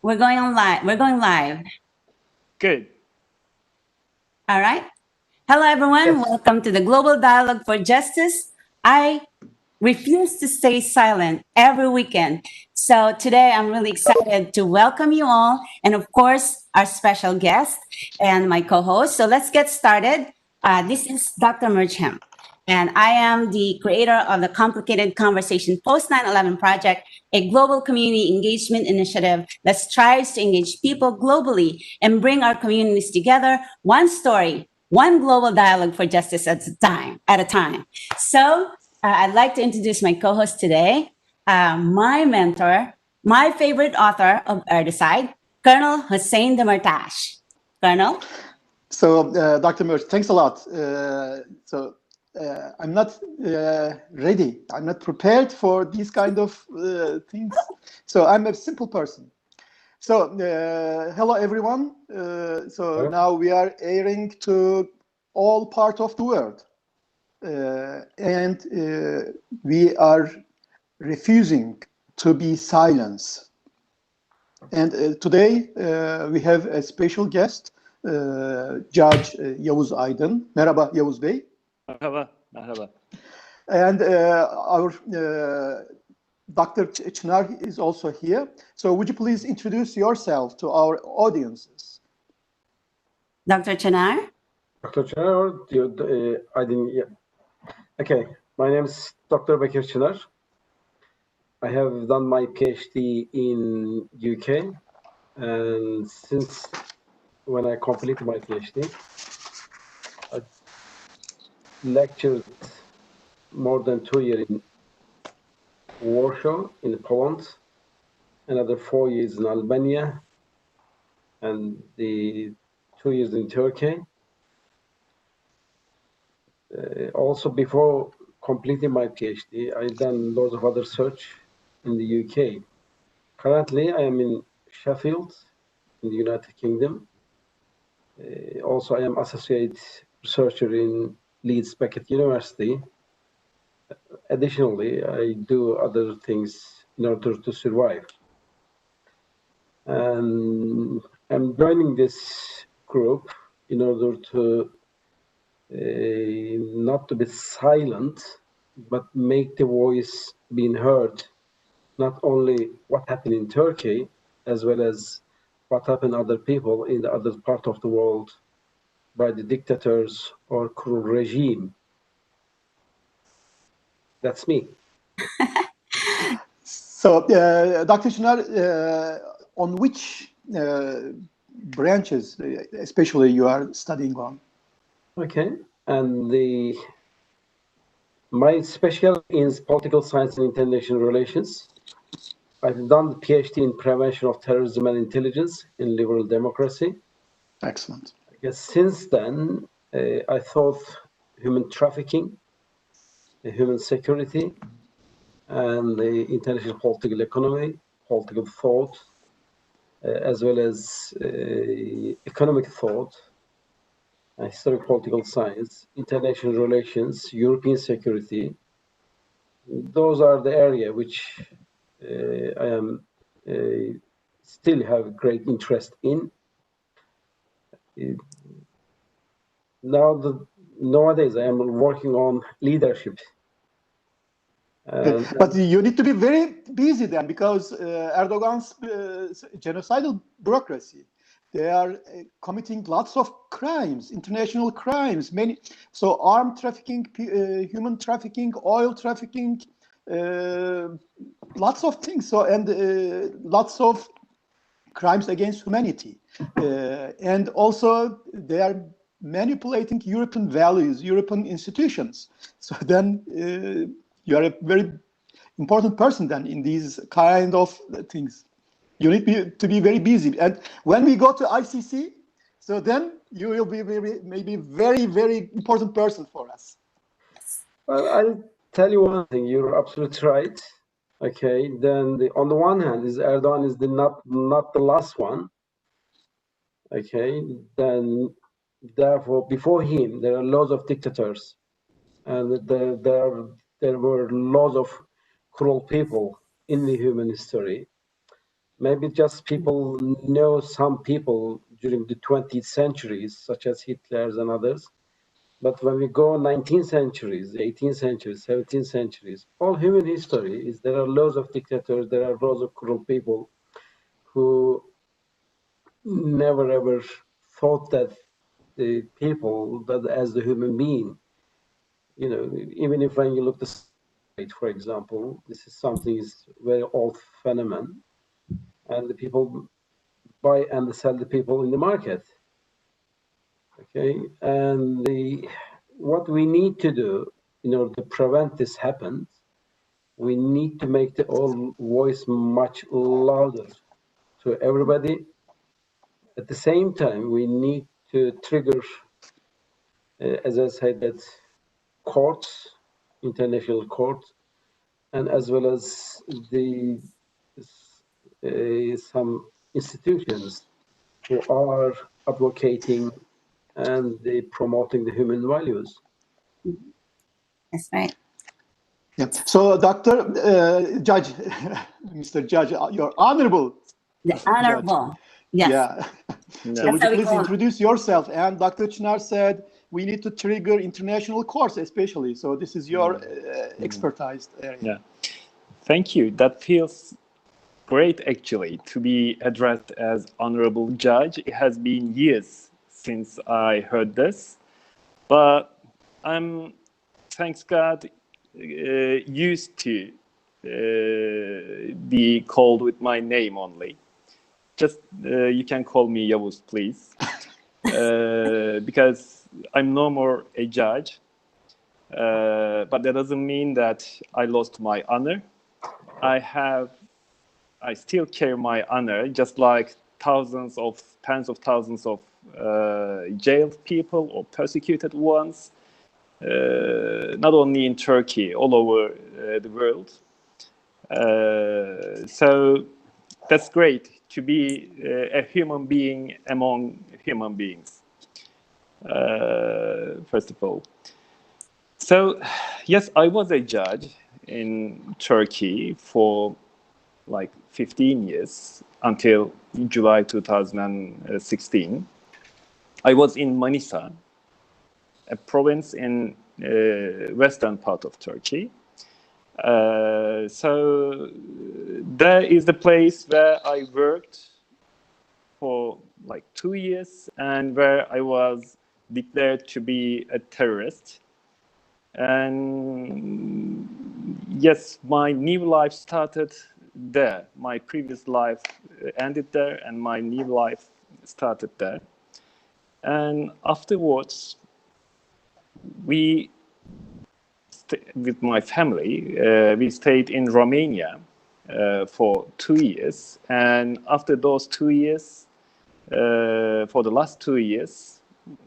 We're going on live. We're going live. Good. All right. Hello, everyone. Yes. Welcome to the Global Dialogue for Justice. I refuse to stay silent every weekend. So today I'm really excited to welcome you all. And of course, our special guest and my co-host. So let's get started. This is Dr. Merj Hemp. And I am the creator of the Complicated Conversation Post 9/11 Project, a global community engagement initiative that strives to engage people globally and bring our communities together, one story, one global dialogue for justice at a time. So I'd like to introduce my co-host today, my mentor, my favorite author of Erdocide, Colonel Hüseyin Demirtas. Colonel? So, Dr. Merj, thanks a lot. I'm not ready. I'm not prepared for these kind of things. So I'm a simple person. So hello, everyone. Hello. Now we are airing to all part of the world. And we are refusing to be silenced. And today we have a special guest, Judge Yavuz Aydin. Merhaba Yavuz Bey. Merhaba. Merhaba. And our Dr. Çınar is also here. So would you please introduce yourself to our audiences? Dr. Çınar? Dr. Çınar or Aydin? Yeah. Okay, my name is Dr. Bekir Çınar. I have done my PhD in UK, and since when I completed my PhD, I lectured more than 2 years in Warsaw, in Poland, another 4 years in Albania, and the 2 years in Turkey. Also, before completing my PhD, I've done lots of other research in the UK. Currently, I am in Sheffield, in the United Kingdom. Also, I am associate researcher in Leeds Beckett University. Additionally, I do other things in order to survive. And I'm joining this group in order to not to be silent, but make the voice being heard, not only what happened in Turkey, as well as what happened to other people in the other part of the world by the dictators or cruel regime. That's me. So, Dr. Çınar, on which branches, especially, you are studying on? Okay, and my specialty is political science and international relations. I've done the PhD in prevention of terrorism and intelligence in liberal democracy. Excellent. I guess since then, I thought human trafficking, human security, and the international political economy, political thought, as well as economic thought, historic political science, international relations, European security. Those are the area which I am still have great interest in. Nowadays, I am working on leadership. But you need to be very busy then, because Erdogan's genocidal bureaucracy, they are committing lots of crimes, international crimes, many. So armed trafficking, human trafficking, oil trafficking, lots of things. So and lots of crimes against humanity, and also they are manipulating European values, European institutions. So then you are a very important person then in these kind of things. You need to be very busy. And when we go to ICC, so then you will be maybe very, very important person for us. Well, I'll tell you one thing. You're absolutely right. Okay, then on the one hand, Erdogan is not the last one. Okay, then therefore before him there are lots of dictators, and there were lots of cruel people in the human history. Maybe just people know some people during the 20th centuries, such as Hitler's and others. But when we go 19th centuries, 18th centuries, 17th centuries, all human history is there are loads of dictators, there are loads of corrupt people who never ever thought that the people, that as the human being, you know, even if when you look at the for example, this is something is very old phenomenon, and the people buy and sell the people in the market. Okay, and what we need to do in order to prevent this happen, we need to make the all voice much louder to everybody. At the same time, we need to trigger, as I said, that courts, international courts, and as well as the some institutions who are advocating and promoting the human values. That's right. Yeah. So, Judge, Mr. Judge, your honorable. The honorable. Yes. Yeah. No. So would you That's how we please call it. introduce yourself? And Dr. Çınar said we need to trigger international courts, especially. So this is your expertise area. Yeah. Thank you. That feels great, actually, to be addressed as honorable judge. It has been years since I heard this, but I'm, thanks God, used to be called with my name only. Just you can call me Yavuz, please, because I'm no more a judge. But that doesn't mean that I lost my honor. I still carry my honor, just like tens of thousands of jailed people or persecuted ones, not only in Turkey, all over the world. So that's great to be a human being among human beings, first of all. So, yes, I was a judge in Turkey for like 15 years until July 2016. I was in Manisa, a province in western part of Turkey. So there is the place where I worked for like 2 years and where I was declared to be a terrorist. And yes, my new life started there. My previous life ended there, and my new life started there. And afterwards, with my family, we stayed in Romania for 2 years. And after those 2 years, for the last 2 years,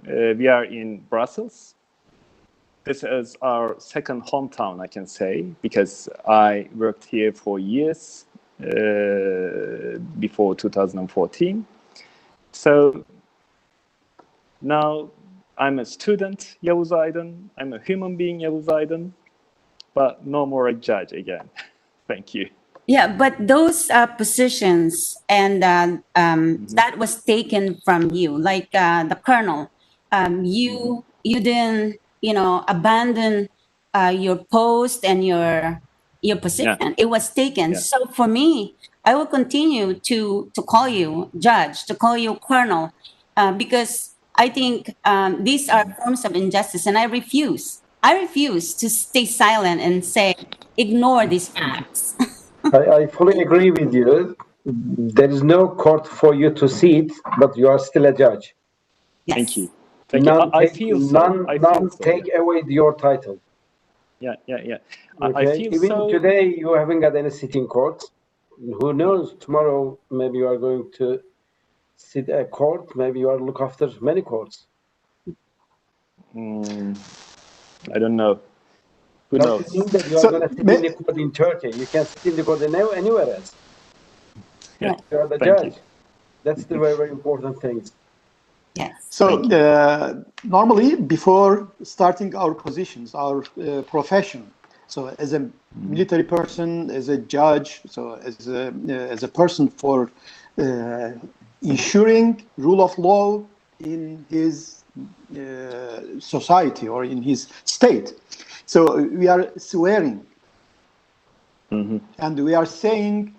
we are in Brussels. This is our second hometown, I can say, because I worked here for years before 2014. So now I'm a student, Yavuz Aydin. I'm a human being, Yavuz Aydin, but no more a judge again. Thank you. Yeah, but those positions and that was taken from you, like the colonel. You didn't, abandon your post and your position. Yeah. It was taken. Yeah. So for me, I will continue to call you judge, to call you colonel, because I think these are forms of injustice, and I refuse to stay silent and say ignore these facts. I fully agree with you. There is no court for you to sit, but you are still a judge. Yes. Thank you. Thank you. I feel so. None take away your title. Yeah. Okay. I feel Even so. today, you haven't got any sitting court. Who knows? Tomorrow, maybe you are going to sit a court. Maybe you are look after many courts. I don't know. Who knows? Doesn't mean that you are going to sit in the court in Turkey. You can sit in the court anywhere else. Yeah. You are the Thank judge. you. That's the very, very important thing. Yes. So normally, before starting our positions, our profession, So as a military person, as a judge, so as a person for ensuring rule of law in his society or in his state. So we are swearing, and we are saying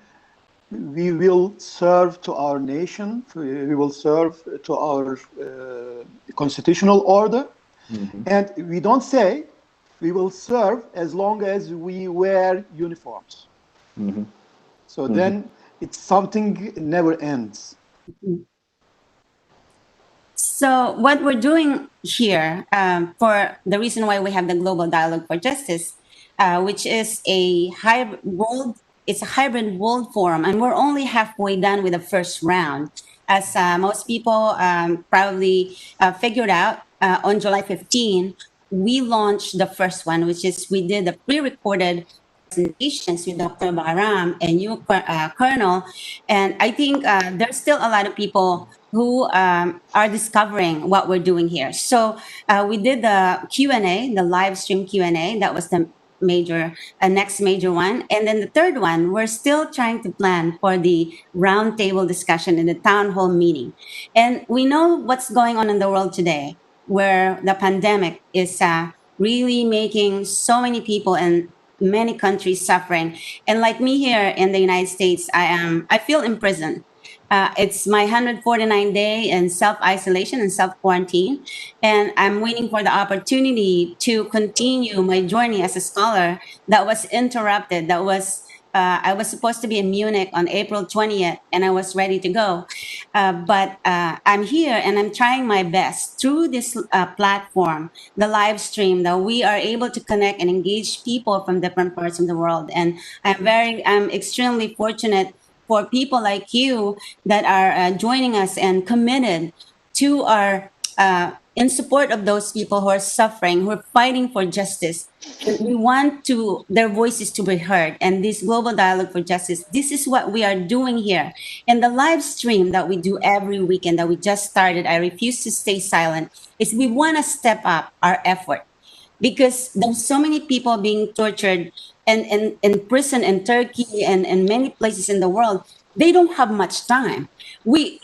we will serve to our nation, we will serve to our constitutional order, and we don't say we will serve as long as we wear uniforms. So then it's something never ends. So what we're doing here, for the reason why we have the Global Dialogue for Justice, which is a hybrid world forum, and we're only halfway done with the first round. As most people probably figured out, on July 15, we launched the first one, which is we did the pre-recorded presentations with Dr. Bahram and you, Colonel. And I think there's still a lot of people who are discovering what we're doing here. So we did the Q&A, the live stream Q&A. That was the next major one. And then the third one, we're still trying to plan for the roundtable discussion in the town hall meeting. And we know what's going on in the world today, where the pandemic is really making so many people and many countries suffering. And like me here in the United States, I feel imprisoned. It's my 149 day in self-isolation and self-quarantine. And I'm waiting for the opportunity to continue my journey as a scholar that was interrupted. I was supposed to be in Munich on April 20th, and I was ready to go. But I'm here and I'm trying my best through this platform, the live stream, that we are able to connect and engage people from different parts of the world. And I'm extremely fortunate for people like you that are joining us and committed to our in support of those people who are suffering, who are fighting for justice. And we want their voices to be heard. And this Global Dialogue for Justice, this is what we are doing here. And the live stream that we do every weekend that we just started, I Refuse to Stay Silent, is we want to step up our effort. Because there's so many people being tortured and in prison in Turkey and many places in the world. They don't have much time. We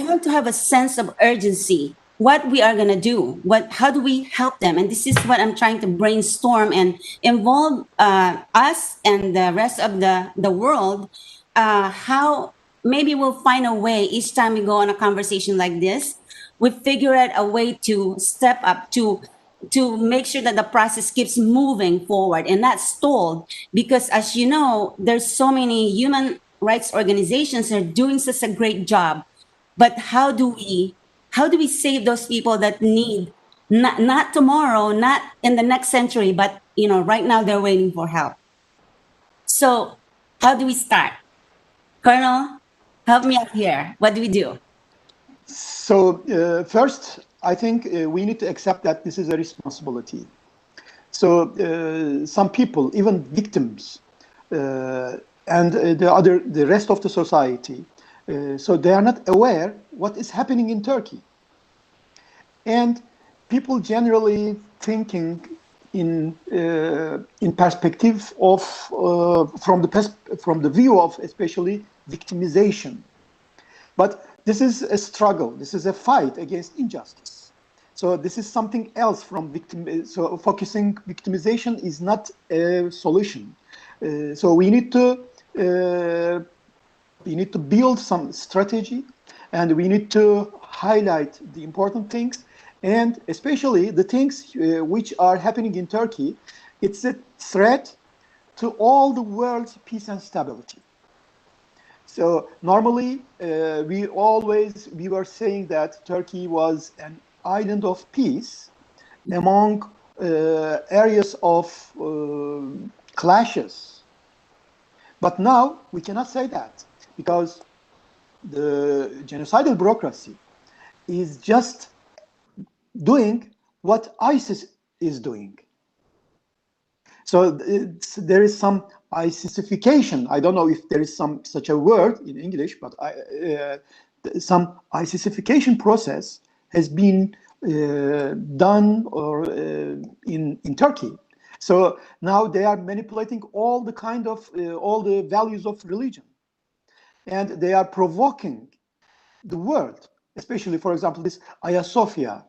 have to have a sense of urgency. What we are gonna do? How do we help them? And this is what I'm trying to brainstorm and involve us and the rest of the world. How maybe we'll find a way each time we go on a conversation like this. We figure out a way to step up to make sure that the process keeps moving forward and not stalled. Because as you know, there's so many human rights organizations that are doing such a great job. But how do we save those people that need, not tomorrow, not in the next century, but right now they're waiting for help. So how do we start? Colonel, help me out here. What do we do? So first, I think we need to accept that this is a responsibility. So some people, even victims, and the rest of the society, so they are not aware what is happening in Turkey. And people generally thinking in perspective of from the view of especially victimization. But this is a struggle. This is a fight against injustice. So this is something else from victim. So focusing victimization is not a solution. So we need to build some strategy, and we need to highlight the important things, and especially the things which are happening in Turkey. It's a threat to all the world's peace and stability. So normally we were saying that Turkey was an island of peace among areas of clashes. But now we cannot say that, because the genocidal bureaucracy is just doing what ISIS is doing. So there is some ISISification. I don't know if there is such a word in English, but some ISISification process has been done in Turkey. So now they are manipulating all the kind of all the values of religion, and they are provoking the world, especially, for example, this Hagia Sophia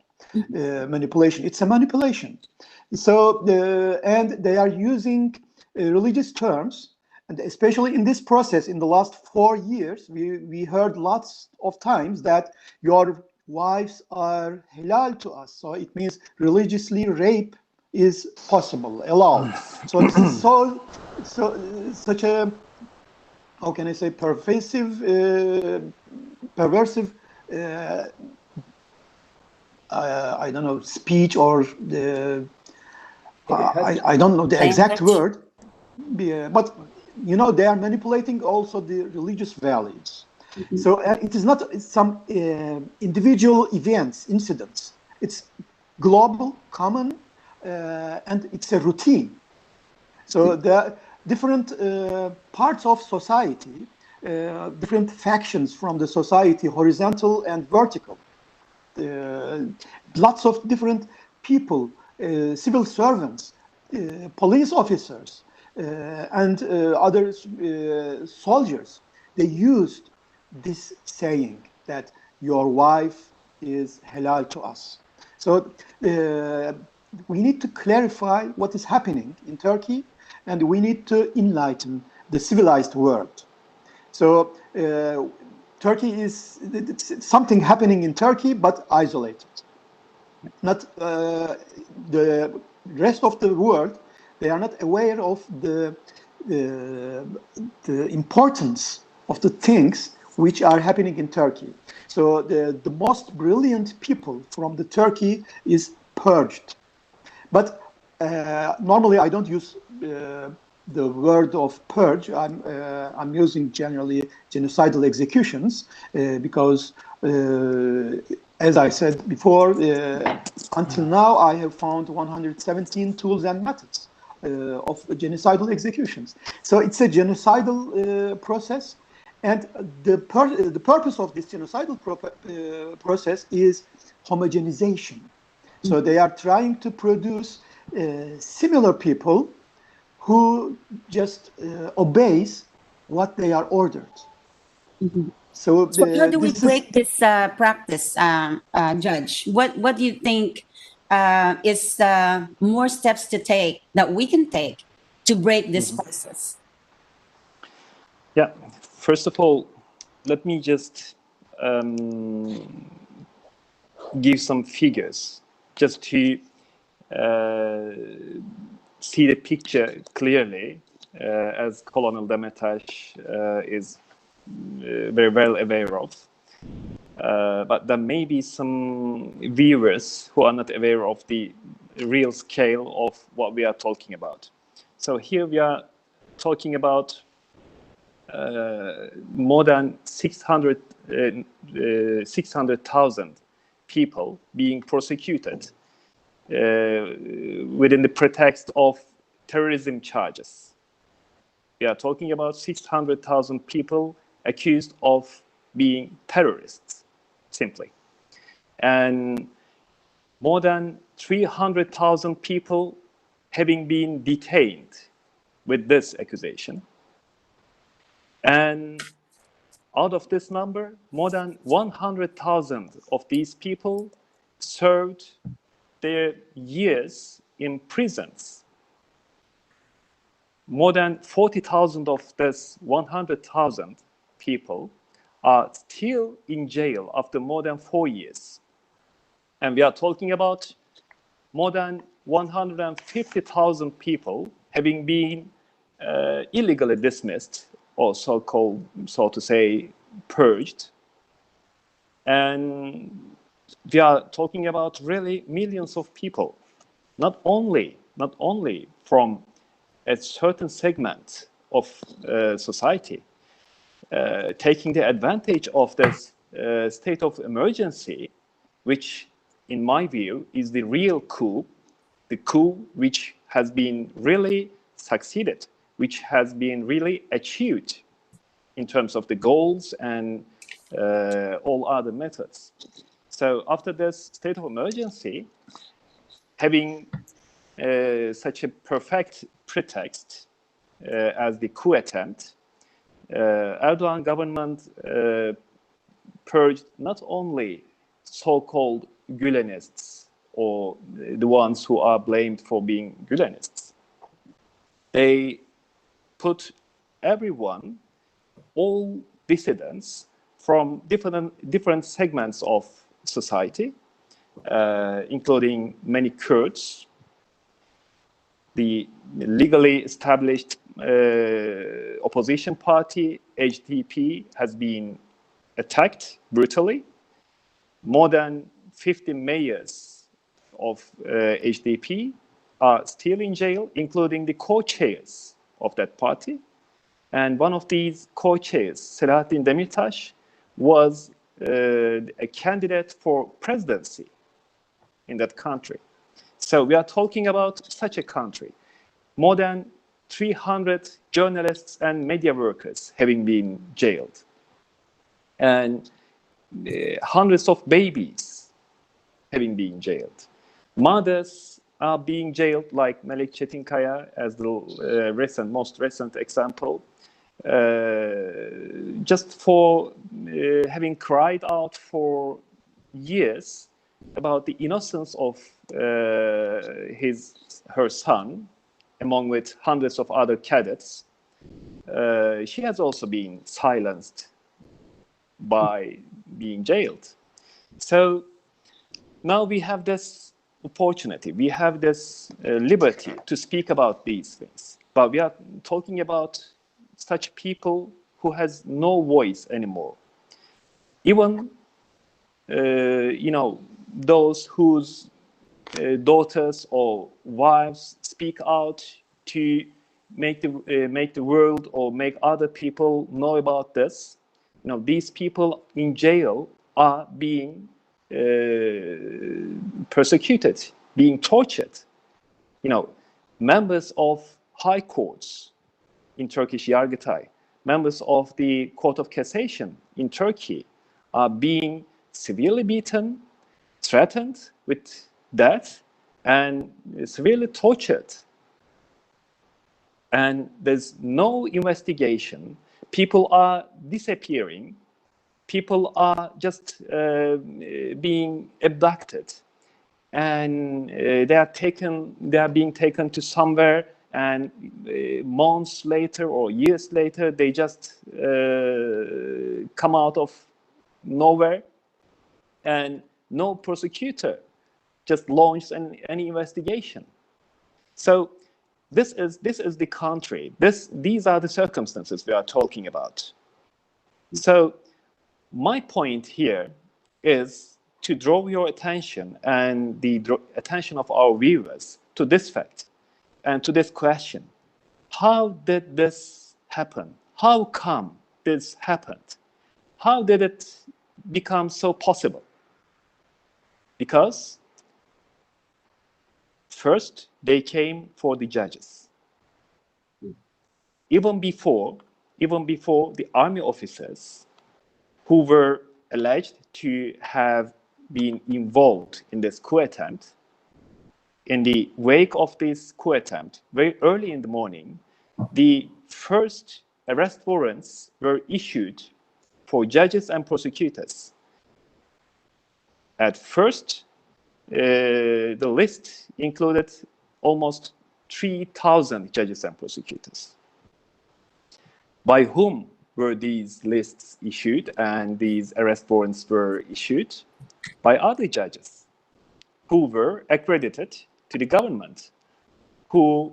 manipulation. It's a manipulation. So and they are using religious terms, and especially in this process in the last 4 years, we heard lots of times that your wives are halal to us. So it means religiously rape is possible, allowed. So this is such a, how can I say, pervasive, perversive, I don't know, speech, or the I don't know the exact word, but you know, they are manipulating also the religious values. So it is not some individual events, incidents. It's global, common, and it's a routine. So the different parts of society, different factions from the society, horizontal and vertical, lots of different people, civil servants, police officers, and other soldiers, they used this saying that your wife is halal to us. So we need to clarify what is happening in Turkey, and we need to enlighten the civilized world. So Turkey is something happening in Turkey, but isolated. Not the rest of the world. They are not aware of the importance of the things which are happening in Turkey. So the most brilliant people from the Turkey is purged. But normally I don't use the word of purge. I'm using generally genocidal executions because, as I said before, until now I have found 117 tools and methods of genocidal executions. So it's a genocidal process, and the purpose of this genocidal process is homogenization. So they are trying to produce similar people who just obeys what they are ordered. So how do we break this practice, Judge? What do you think is more steps to take that we can take to break this process? Yeah, first of all, let me just give some figures just to see the picture clearly, as Colonel Demirtas is very well aware of. But there may be some viewers who are not aware of the real scale of what we are talking about. So here we are talking about more than 600,000 people being prosecuted within the pretext of terrorism charges. We are talking about 600,000 people accused of being terrorists, simply. And more than 300,000 people having been detained with this accusation. And out of this number, more than 100,000 of these people served their years in prisons. More than 40,000 of this 100,000 people are still in jail after more than 4 years. And we are talking about more than 150,000 people having been illegally dismissed, or so-called, so to say, purged. And we are talking about really millions of people, not only from a certain segment of society, taking the advantage of this state of emergency, which, in my view, is the real coup, the coup which has been really succeeded, which has been really achieved in terms of the goals and all other methods. So after this state of emergency, having such a perfect pretext as the coup attempt, Erdogan government purged not only so-called Gülenists or the ones who are blamed for being Gülenists. They put everyone, all dissidents from different segments of society, including many Kurds, the legally established opposition party, HDP, has been attacked brutally. More than 50 mayors of HDP are still in jail, including the co-chairs of that party. And one of these co-chairs, Selahattin Demirtas, was a candidate for presidency in that country. So we are talking about such a country. More than 300 journalists and media workers having been jailed. And hundreds of babies having been jailed. Mothers are being jailed, like Melek Çetinkaya as the most recent example, just for having cried out for years about the innocence of her son, among with hundreds of other cadets. She has also been silenced by being jailed. So now we have this opportunity, we have this liberty to speak about these things. But we are talking about such people who has no voice anymore. Even, those whose daughters or wives speak out to make the world or make other people know about this. These people in jail are being persecuted, being tortured. Members of high courts in Turkish Yargıtay, members of the Court of Cassation in Turkey are being severely beaten, threatened with death, and severely tortured. And there's no investigation. People are disappearing. People are just being abducted, and they are being taken to somewhere, and months later or years later, they just come out of nowhere, and no prosecutor just launched any investigation. So this is the country. These are the circumstances we are talking about. So my point here is to draw your attention and the attention of our viewers to this fact and to this question. How did this happen? How come this happened? How did it become so possible? Because first, they came for the judges. Even before the army officers who were alleged to have been involved in this coup attempt, in the wake of this coup attempt, very early in the morning, the first arrest warrants were issued for judges and prosecutors. At first, the list included almost 3,000 judges and prosecutors. By whom were these lists issued and these arrest warrants were issued? By other judges who were accredited to the government, who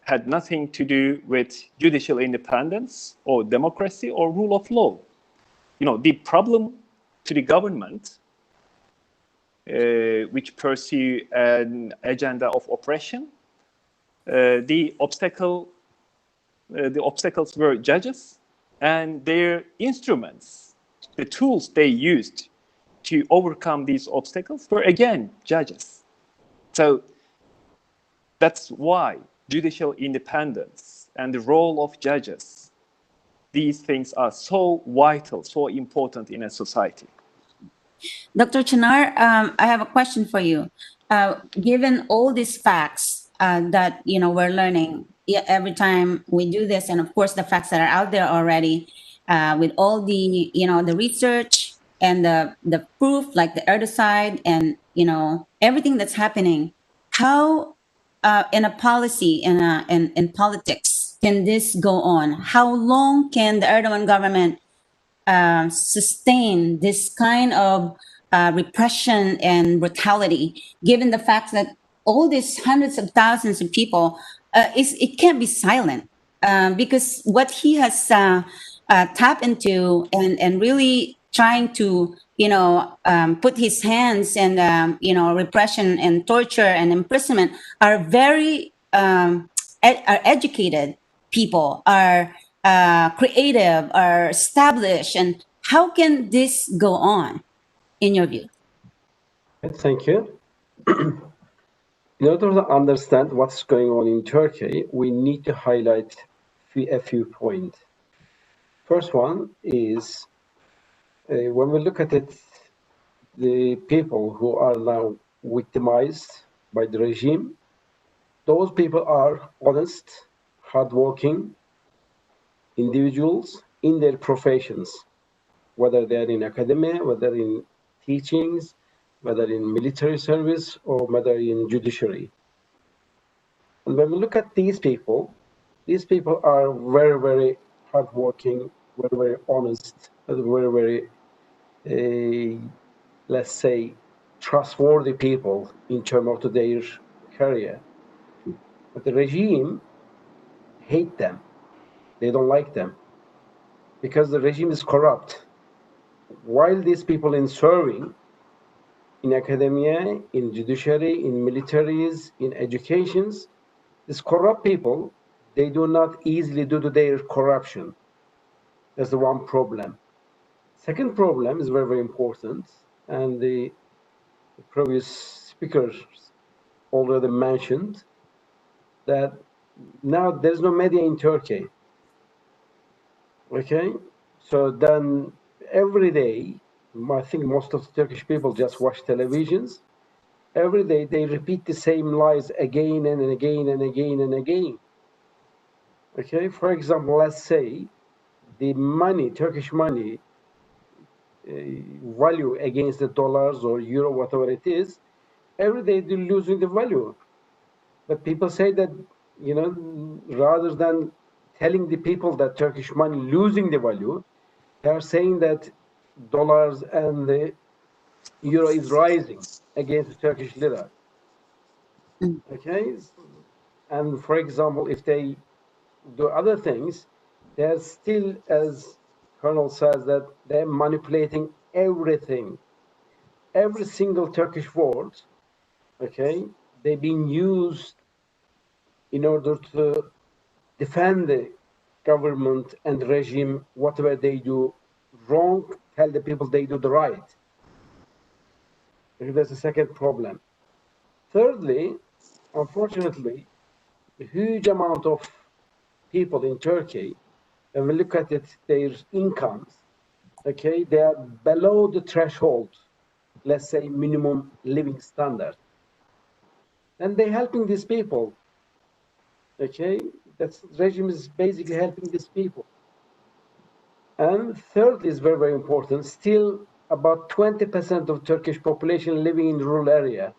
had nothing to do with judicial independence or democracy or rule of law. The problem to the government, which pursue an agenda of oppression, the obstacles were judges, and their instruments, the tools they used to overcome these obstacles were again judges. So that's why judicial independence and the role of judges, these things are so vital, so important in a society. Dr. Chinar, I have a question for you. Given all these facts that we're learning every time we do this, and of course the facts that are out there already, with all the the research and the proof, like the Erdocide, and everything that's happening, how in a policy in politics can this go on? How long can the Erdogan government sustain this kind of repression and brutality, given the fact that all these hundreds of thousands of people, it can't be silent, because what he has tapped into and really trying to put his hands and repression and torture and imprisonment are very are educated people, are creative, are established, and how can this go on, in your view? Thank you. In order to understand what's going on in Turkey, we need to highlight a few points. First one is when we look at it, the people who are now victimized by the regime, those people are honest, hardworking individuals in their professions, whether they're in academia, whether in teachings, whether in military service, or whether in judiciary. And when we look at these people are very, very hardworking, very, very honest, very, very, let's say, trustworthy people in terms of their career. But the regime hate them. They don't like them because the regime is corrupt. While these people in serving, in academia, in judiciary, in militaries, in educations, these corrupt people, they do not easily do their corruption. That's the one problem. Second problem is very, very important, and the previous speakers already mentioned that now there's no media in Turkey. Okay, so then every day, I think most of the Turkish people just watch televisions. Every day they repeat the same lies again and again and again and again. Okay, for example, let's say the money, Turkish money, value against the dollars or euro, whatever it is, every day they're losing the value. But people say that, rather than telling the people that Turkish money losing the value, they are saying that dollars and the euro is rising against the Turkish lira. Okay, and for example, if they do other things, they're still, as Colonel says, that they're manipulating everything. Every single Turkish word, okay, they've been used in order to defend the government and regime. Whatever they do wrong, tell the people they do the right. That's the second problem. Thirdly, unfortunately, a huge amount of people in Turkey, when we look at it, their incomes, okay, they are below the threshold, let's say minimum living standard. And they're helping these people, okay? That regime is basically helping these people. And third is very, very important, still about 20% of Turkish population living in rural area.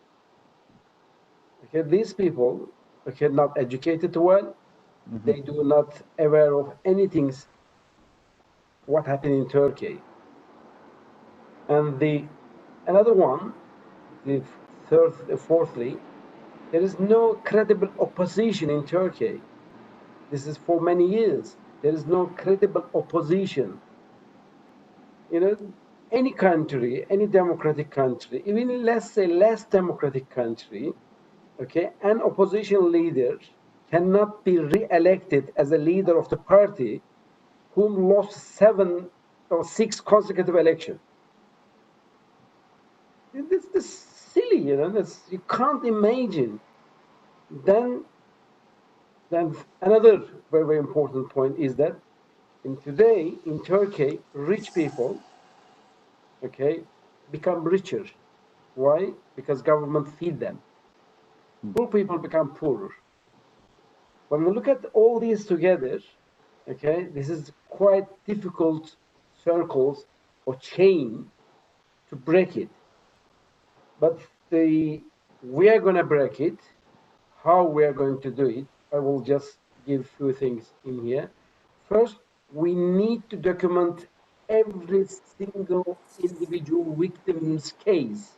Okay, these people, okay, not educated well, they do not aware of anything, what happened in Turkey. And another one, fourthly, there is no credible opposition in Turkey. This is for many years. There is no credible opposition. Any country, any democratic country, even let's say less democratic country, okay, an opposition leader cannot be re-elected as a leader of the party whom lost 7 or 6 consecutive elections. This is silly, you can't imagine. Then another very, very important point is that today in Turkey, rich people, okay, become richer. Why? Because government feed them. Poor people become poorer. When we look at all these together, okay, this is quite difficult circles or chain to break it. But we are going to break it. How we are going to do it, I will just give a few things in here. First, we need to document every single individual victim's case,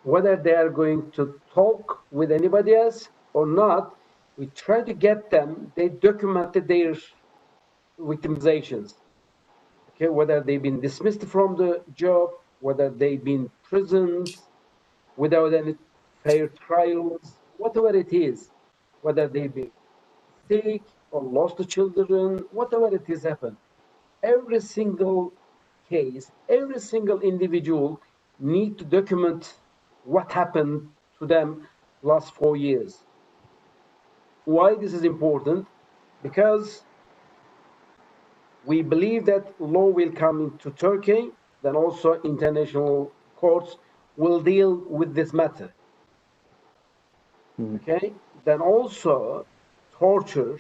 whether they are going to talk with anybody else or not. We try to get them, they documented their victimizations. Okay, whether they've been dismissed from the job, whether they've been imprisoned without any fair trials, whatever it is, whether they've been sick or lost the children, whatever it is happened. Every single case, every single individual need to document what happened to them last 4 years. Why this is important? Because we believe that law will come into Turkey, then also international courts will deal with this matter. Okay, then also torture,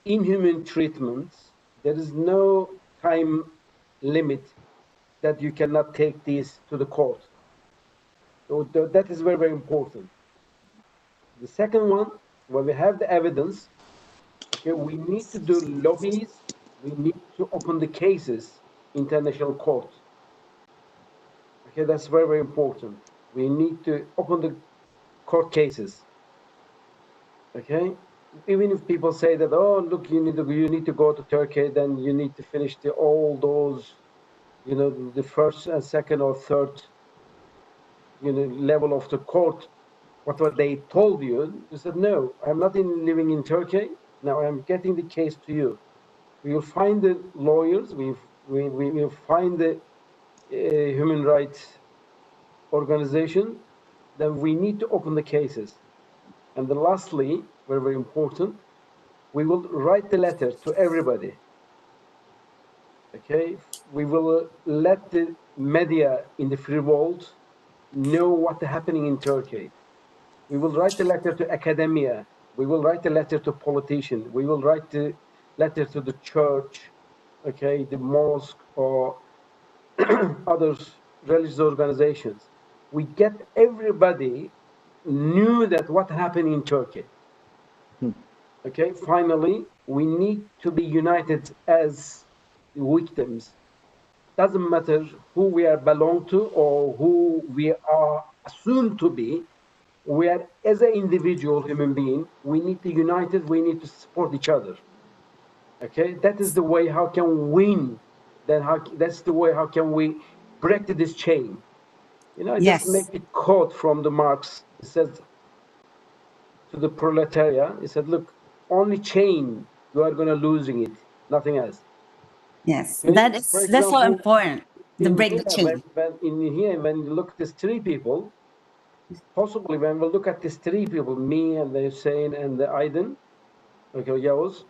inhuman treatments, there is no time limit that you cannot take these to the court. So that is very, very important. The second one, when we have the evidence, okay, we need to do lobbies, we need to open the cases, international court. Okay, that's very, very important. We need to open the court cases. Okay, even if people say that, oh, look, you need to go to Turkey, then you need to finish all those, you know, the first and second or third, you know, level of the court, whatever they told you. You said, no, I'm not living in Turkey. Now I'm getting the case to you. We will find the lawyers. We will find the human rights organization. Then we need to open the cases. And then lastly, very, very important, we will write the letter to everybody. Okay, we will let the media in the free world know what's happening in Turkey. We will write a letter to academia. We will write a letter to politicians. We will write a letter to the church, okay, the mosque or other religious organizations. We get everybody knew that what happened in Turkey. Okay, finally, we need to be united as victims. Doesn't matter who we are belong to or who we are assumed to be. We are, as an individual human being, we need to united, we need to support each other. Okay, that is the way how can we win. That's the way how can we break this chain. You know, I just Yes. make a quote from the Marx. It says to the proletariat, he said, look, only chain, you are going to losing it, nothing else. Yes. Okay? For That's so example, important to in break here, the chain. when you look at these three people, possibly when we look at these three people, me and the Hüseyin and the Aydin, okay, Yavuz,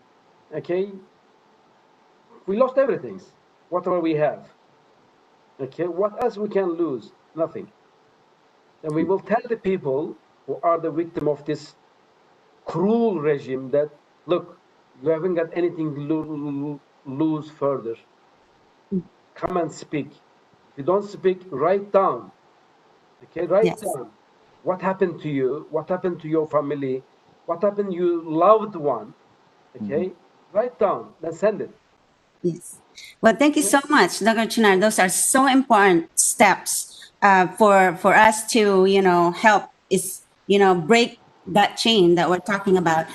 okay, we lost everything, whatever we have. Okay, what else we can lose? Nothing. And we will tell the people who are the victim of this cruel regime that, look, you haven't got anything to lose further. Come and speak. If you don't speak, write down. Okay, write Yes. down what happened to you, what happened to your family, what happened to your loved one. Okay, write down, then send it. Yes. Well, thank you so much, Dr. Chinar. Those are so important steps for us to, help break that chain that we're talking about.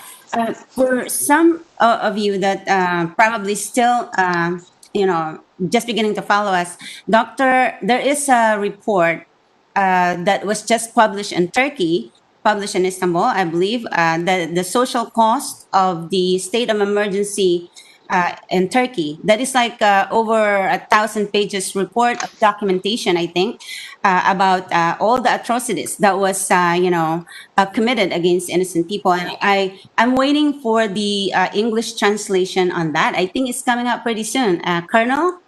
For some of you that probably still, just beginning to follow us, Doctor, there is a report that was just published in Turkey, published in Istanbul, I believe, the social cost of the state of emergency in Turkey. That is like over 1,000 pages report of documentation, I think, about all the atrocities that was, committed against innocent people. And I'm waiting for the English translation on that. I think it's coming up pretty soon. Colonel,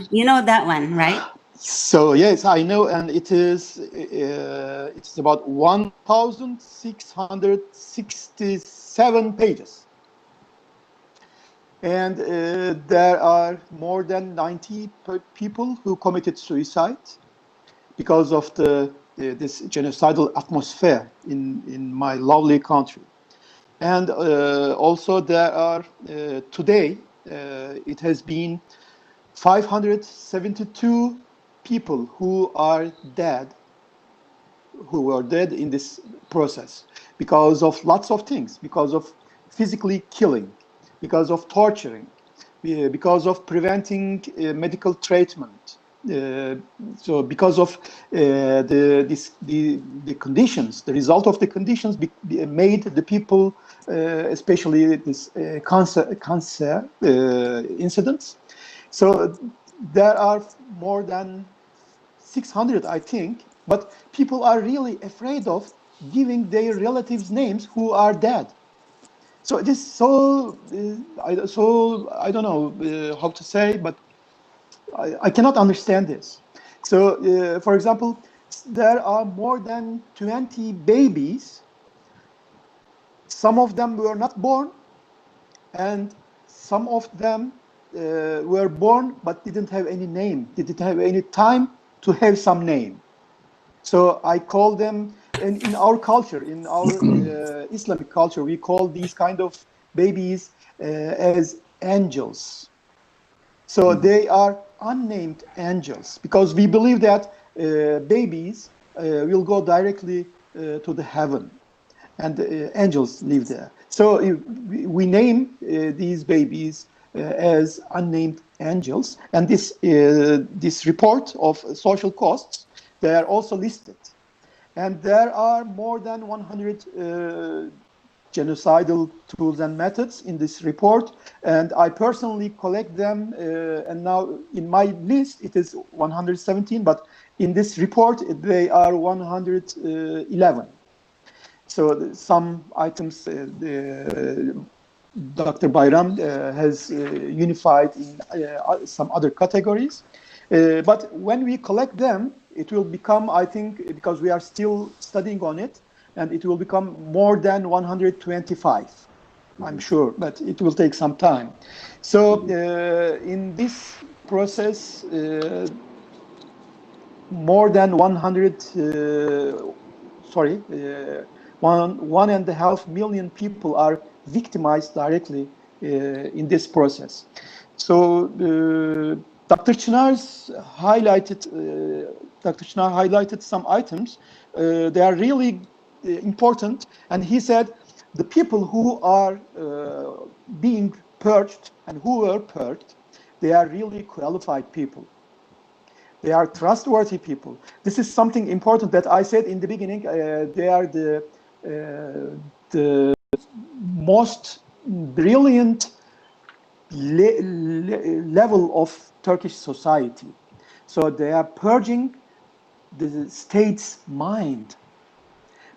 you know that one, right? So yes, I know, and it's about 1,667 pages, and there are more than 90 people who committed suicide because of this genocidal atmosphere in my lovely country. And also there are today it has been 572 people who are dead, who were dead in this process because of lots of things, because of physically killing, because of torturing, because of preventing medical treatment. So because of the conditions, the result of the conditions made the people, especially this cancer incidents. So there are more than 600, I think, but people are really afraid of giving their relatives names who are dead. So it is so I don't know how to say, but I cannot understand this. So, for example, there are more than 20 babies. Some of them were not born, and some of them were born but didn't have any name, didn't have any time to have some name. So I call them, in our culture, in our Islamic culture, we call these kind of babies as angels. So they are unnamed angels because we believe that babies will go directly to the heaven, and angels live there. So we name these babies as unnamed angels, and this report of social costs, they are also listed. And there are more than 100 genocidal tools and methods in this report, and I personally collect them, and now in my list it is 117, but in this report they are 111. So some items Dr. Bayram has unified in some other categories. But when we collect them, it will become, I think, because we are still studying on it, and it will become more than 125, I'm sure, but it will take some time. So in this process, more than 1.5 million people are victimized directly in this process. So Dr. Dr. Çınar highlighted some items. They are really important, and he said the people who are being purged and who were purged, they are really qualified people. They are trustworthy people. This is something important that I said in the beginning. They are the most brilliant level of Turkish society. So they are purging the state's mind.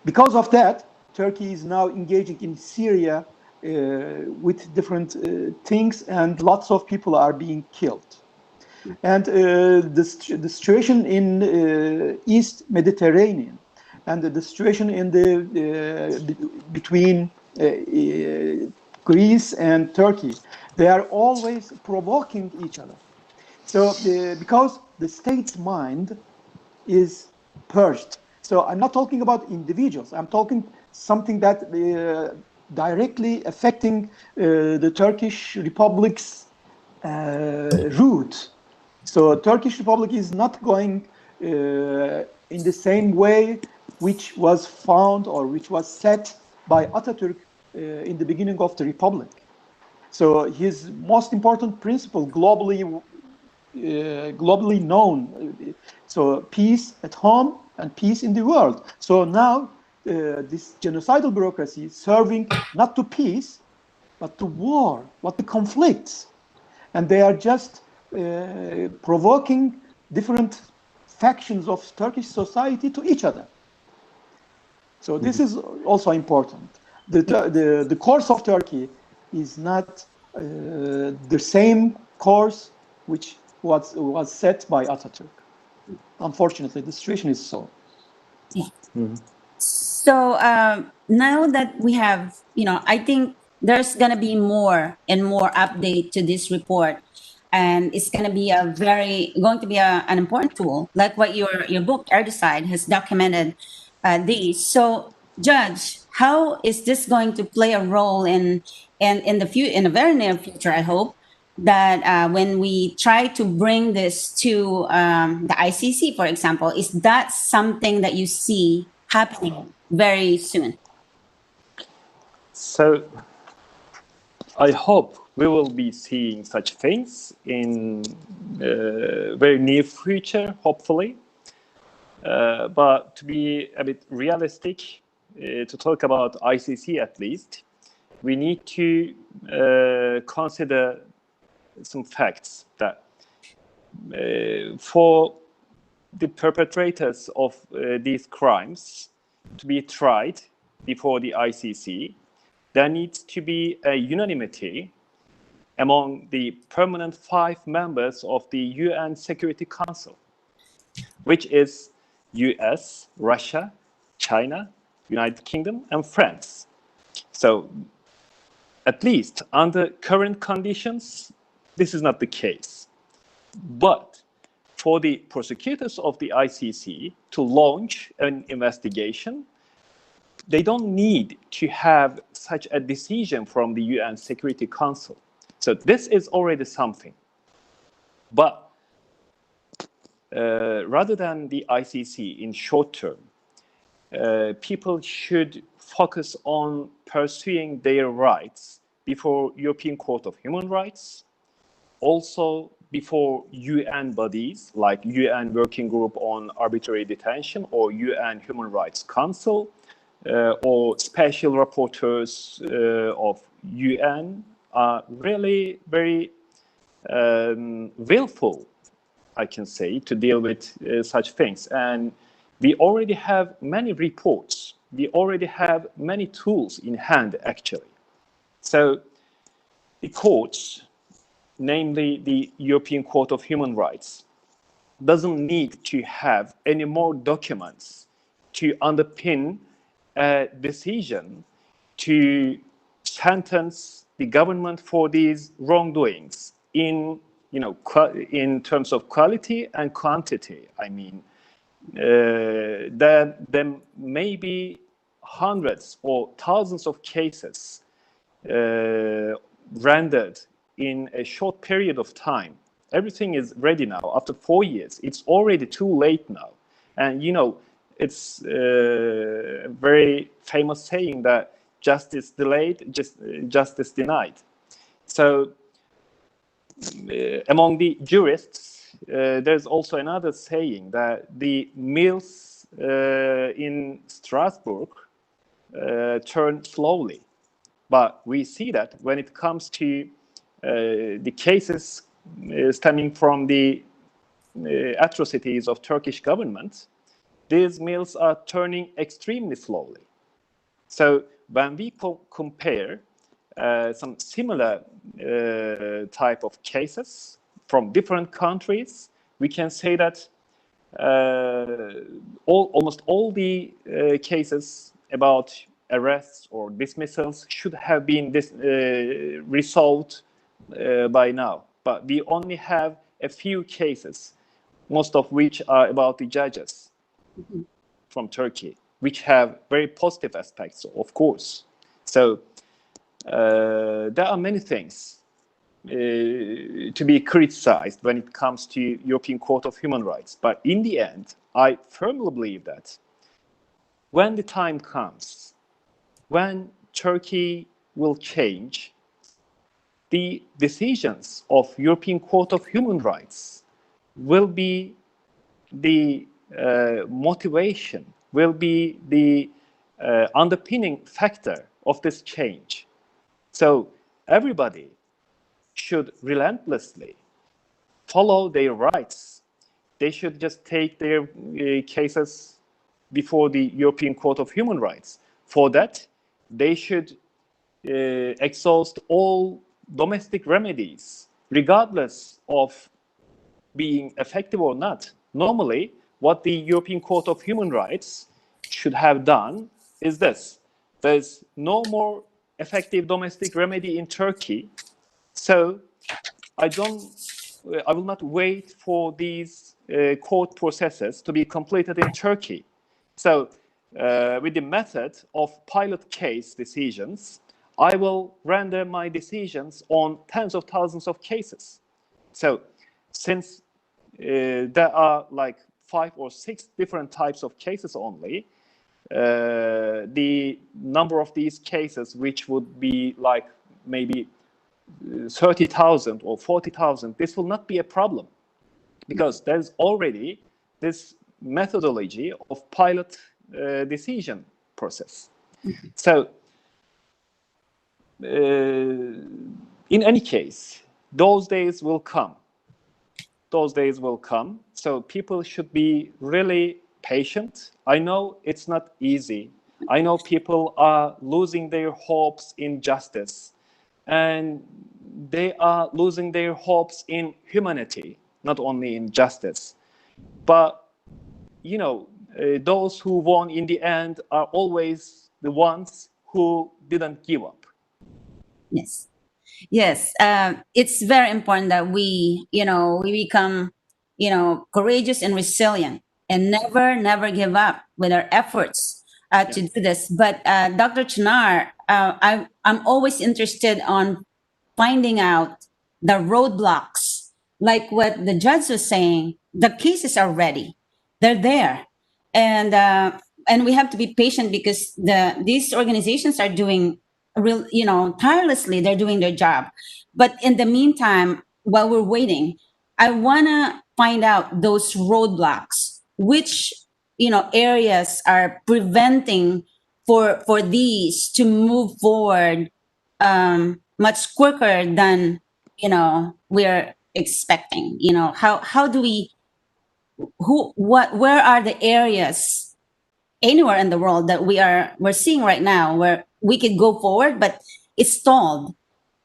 Because of that, Turkey is now engaging in Syria with different things, and lots of people are being killed. And the situation in East Mediterranean, and the situation in between Greece and Turkey, they are always provoking each other. So because the state's mind is purged. So I'm not talking about individuals. I'm talking something that directly affecting the Turkish Republic's root. So Turkish Republic is not going in the same way which was found or which was set by Atatürk in the beginning of the Republic. So his most important principle, globally known, so peace at home and peace in the world. So now this genocidal bureaucracy is serving not to peace, but to war, but to conflicts. And they are just provoking different factions of Turkish society to each other. So this is also important. The course of Turkey is not the same course which was set by Atatürk. Unfortunately, the situation is so. So now that we have, I think there's going to be more and more update to this report. And it's going to be an important tool, like what your book, Erdocide, has documented these. So, Judge, how is this going to play a role in the very near future, I hope, that when we try to bring this to the ICC, for example, is that something that you see happening very soon? So I hope we will be seeing such things in very near future, hopefully. But to be a bit realistic, to talk about ICC at least, we need to consider some facts that for the perpetrators of these crimes to be tried before the ICC, there needs to be a unanimity among the permanent 5 members of the UN Security Council, which is US, Russia, China, United Kingdom, and France. So at least under current conditions, this is not the case. But for the prosecutors of the ICC to launch an investigation, they don't need to have such a decision from the UN Security Council. So this is already something. But rather than the ICC in short term, people should focus on pursuing their rights before European Court of Human Rights, also before UN bodies like UN Working Group on Arbitrary Detention or UN Human Rights Council, or special rapporteurs of UN are really very willful, I can say, to deal with such things. And we already have many reports. We already have many tools in hand, actually. So the courts, namely the European Court of Human Rights, doesn't need to have any more documents to underpin a decision to sentence the government for these wrongdoings in terms of quality and quantity. I mean, there may be hundreds or thousands of cases rendered in a short period of time. Everything is ready now. After 4 years, it's already too late now. And it's a very famous saying that justice delayed, justice denied. So among the jurists, there's also another saying that the mills in Strasbourg turn slowly. But we see that when it comes to the cases stemming from the atrocities of Turkish government, these mills are turning extremely slowly. So when we compare some similar type of cases from different countries, we can say that almost all the cases about arrests or dismissals should have been resolved by now. But we only have a few cases, most of which are about the judges from Turkey, which have very positive aspects, of course. So there are many things to be criticized when it comes to European Court of Human Rights. But in the end, I firmly believe that when the time comes, when Turkey will change, the decisions of European Court of Human Rights will be the motivation, will be the underpinning factor of this change. So everybody should relentlessly follow their rights. They should just take their cases before the European Court of Human Rights. For that, they should exhaust all domestic remedies, regardless of being effective or not. Normally, what the European Court of Human Rights should have done is this. There's no more effective domestic remedy in Turkey, so I will not wait for these court processes to be completed in Turkey. So with the method of pilot case decisions, I will render my decisions on tens of thousands of cases. So since there are like 5 or 6 different types of cases only, the number of these cases, which would be like maybe 30,000 or 40,000, this will not be a problem because there's already this methodology of pilot decision process. So in any case, those days will come. Those days will come. So people should be really patient. I know it's not easy. I know people are losing their hopes in justice, and they are losing their hopes in humanity, not only in justice. But, you know, those who won in the end are always the ones who didn't give up. Yes. Yes, it's very important that we become, courageous and resilient, and never give up with our efforts to do this. But Dr. Chinar, I'm always interested on finding out the roadblocks, like what the judge was saying. The cases are ready; they're there, and we have to be patient because these organizations are doing real, tirelessly. They're doing their job, but in the meantime, while we're waiting, I want to find out those roadblocks, which areas are preventing for these to move forward much quicker than we're expecting. How do we where are the areas anywhere in the world that we're seeing right now where we could go forward, but it's stalled?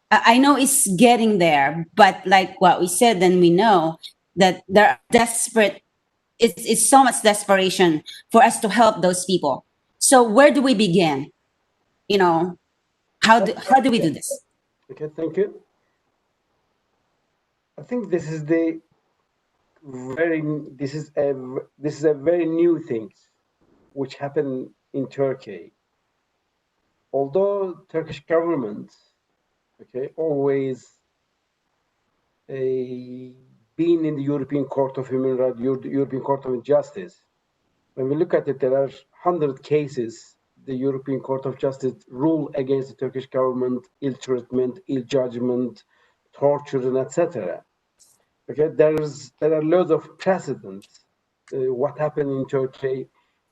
I know it's getting there, but like what we said, then we know that there are desperate. It's so much desperation for us to help those people. So where do we begin? How do we do this? Okay, thank you. I think this is a very new thing which happened in Turkey. Although Turkish government, always been in the European Court of Human Rights, European Court of Justice. When we look at it, there are 100 cases the European Court of Justice ruled against the Turkish government, ill treatment, ill judgment, torture, and etc. There are loads of precedents. What happened in Turkey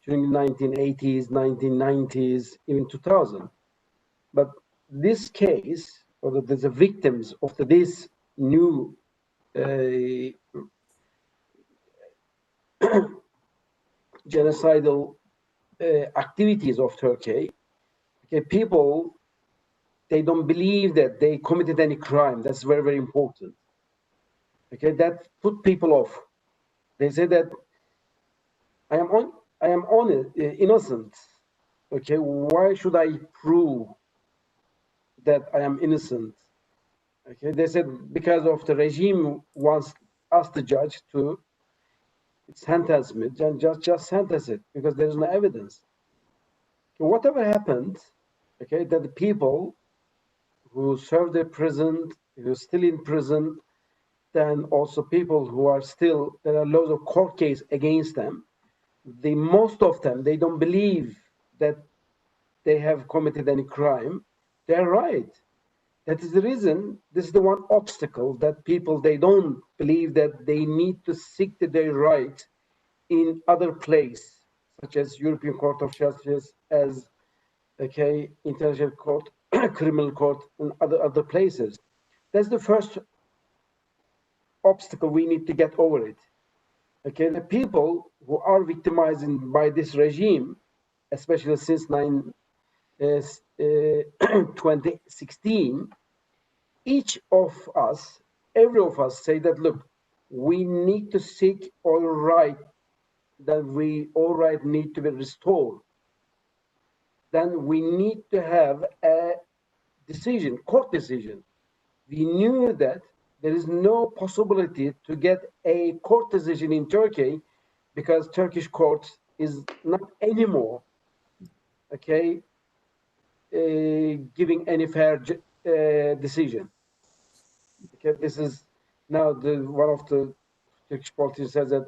during the 1980s, 1990s, even 2000. But this case, or the victims of this new genocidal activities of Turkey, people, they don't believe that they committed any crime. That's very, very important. That put people off. They say that I am honest, innocent. Why should I prove that I am innocent? They said because of the regime wants us, the judge, to sentence me, and just sentence it because there is no evidence. Whatever happened, that the people who served their prison, who are still in prison, then also people who are still, there are loads of court cases against them. Most of them, they don't believe that they have committed any crime. They're right. That is the reason, this is the one obstacle that people, they don't believe that they need to seek their right in other place, such as European Court of Justice, as International Court, Criminal Court, and other places. That's the first obstacle we need to get over it. The people who are victimized by this regime, especially since 2016, each of us, every of us say that, look, we need to seek our right then we all right need to be restored. Then we need to have a decision, court decision. We knew that there is no possibility to get a court decision in Turkey because Turkish court is not anymore, okay, giving any fair decision. Okay, this is now one of the Turkish politicians says that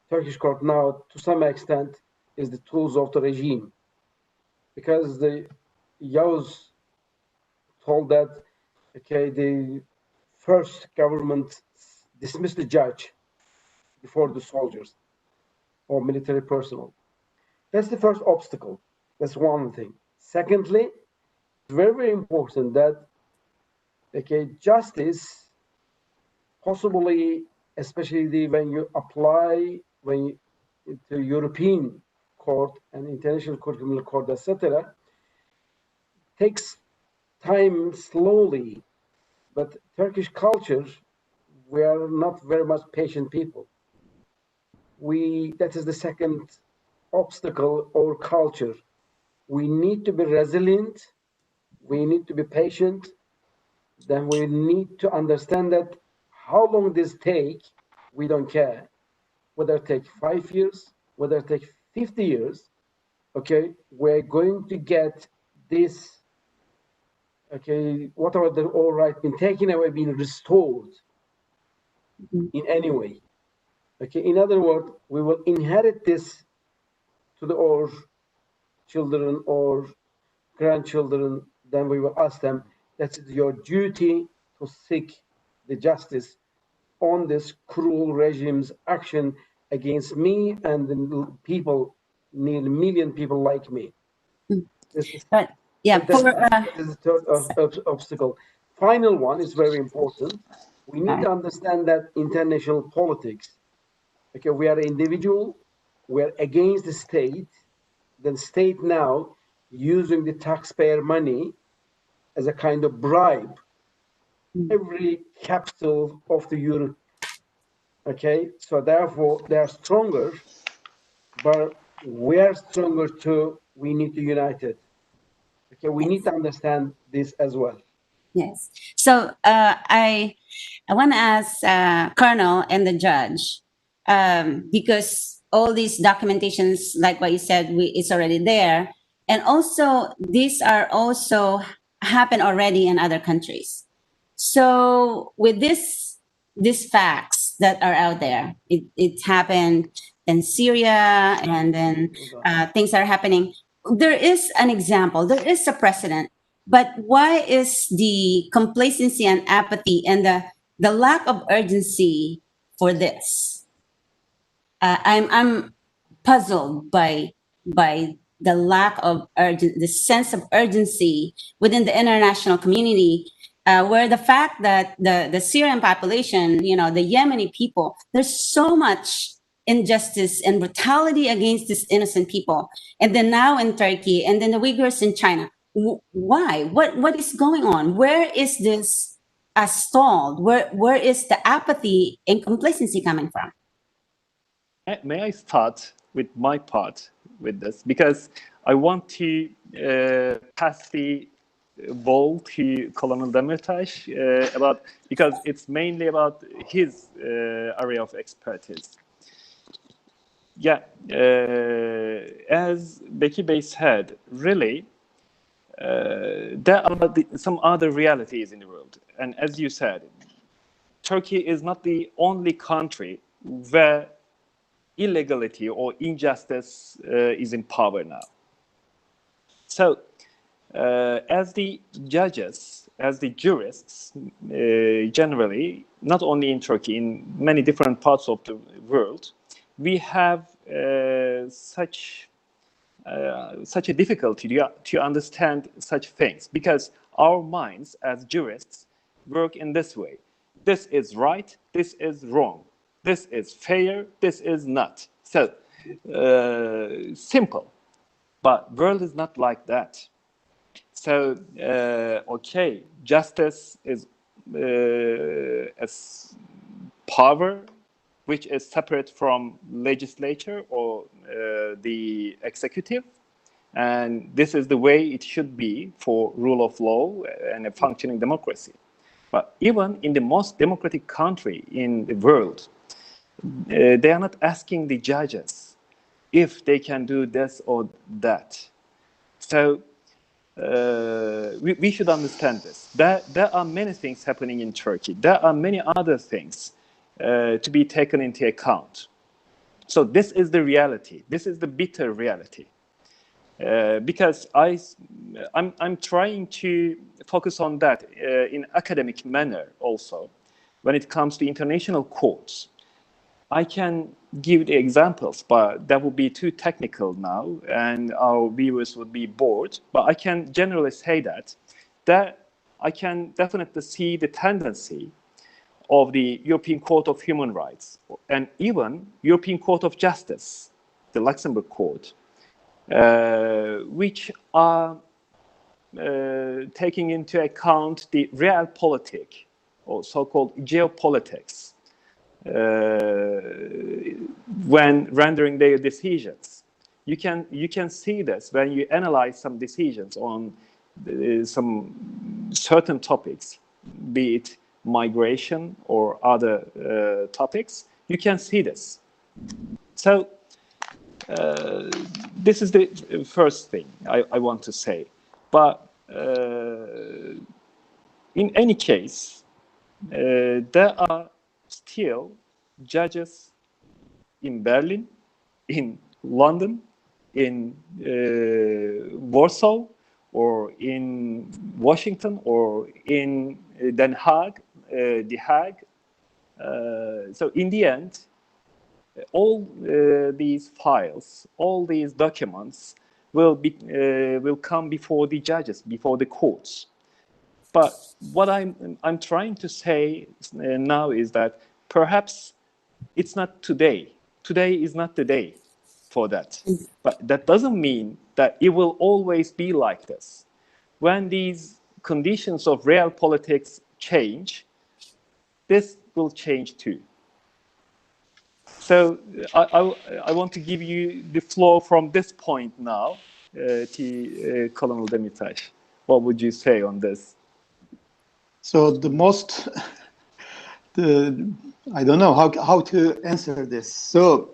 Turkish court now, to some extent, is the tools of the regime, because the Yavuz told that, okay, the first government dismissed the judge before the soldiers or military personnel. That's the first obstacle. That's one thing. Secondly, it's very, very important that, okay, justice, possibly, especially when you apply to European court and international criminal court, etc., takes time slowly. But Turkish culture, we are not very much patient people. That is the second obstacle or culture. We need to be resilient. We need to be patient. Then we need to understand that how long this take, we don't care. Whether it take 5 years, whether it take 50 years, okay, we're going to get this, okay, whatever the all right been taken away, being restored in any way. Okay, in other words, we will inherit this to our children or grandchildren. Then we will ask them, that's your duty to seek the justice on this cruel regime's action against me and the people, nearly a million people like me. This is, But yeah, that is the third obstacle. Final one is very important. We need to understand that international politics, okay, we are individual, we're against the state, the state now using the taxpayer money as a kind of bribe every capital of the Europe. Okay, so therefore they are stronger, but we are stronger too. We need to unite it. Okay, we need to understand this as well. yes. So I want to ask Colonel and the judge, because all these documentations, like what you said, it's already there, and also these are also happen already in other countries. So with these facts that are out there, it happened in Syria, and then things are happening. There is an example. There is a precedent. But why is the complacency and apathy and the lack of urgency for this? I'm puzzled by the lack of the sense of urgency within the international community, where the fact that the Syrian population, you know, the Yemeni people, there's so much injustice and brutality against these innocent people, and then now in Turkey, and then the Uyghurs in China. Why? What is going on? Where is this stalled? Where is the apathy and complacency coming from? May I start with my part with this? Because I want to pass the ball to Colonel Demirtas because it's mainly about his area of expertise. Yeah, as Becky Bey said, really, there are some other realities in the world. And as you said, Turkey is not the only country where illegality or injustice is in power now. So, as the judges, as the jurists, generally, not only in Turkey, in many different parts of the world, we have such a difficulty to understand such things, because our minds as jurists work in this way. This is right, this is wrong. This is fair, this is not. So, simple. But world is not like that. So, okay, justice is as power which is separate from legislature or the executive. And this is the way it should be for rule of law and a functioning democracy. But even in the most democratic country in the world, they are not asking the judges if they can do this or that. So we should understand this. There are many things happening in Turkey. There are many other things to be taken into account. So this is the reality. This is the bitter reality. Because I'm trying to focus on that in academic manner also. When it comes to international courts, I can give the examples, but that would be too technical now, and our viewers would be bored. But I can generally say that I can definitely see the tendency of the European Court of Human Rights and even European Court of Justice, the Luxembourg Court, which are taking into account the realpolitik or so-called geopolitics when rendering their decisions. You can see this when you analyze some decisions on some certain topics, be it migration or other topics. You can see this. So this is the first thing I want to say. But in any case, there are still judges in Berlin, in London, in Warsaw, or in Washington, or in Den Haag, The Hague. So in the end, all these files, all these documents will come before the judges, before the courts. But what I'm trying to say now is that perhaps it's not today. Today is not the day for that. But that doesn't mean that it will always be like this. When these conditions of realpolitik change, this will change too. So I want to give you the floor from this point now to Colonel Demirtas. What would you say on this? So I don't know how to answer this. So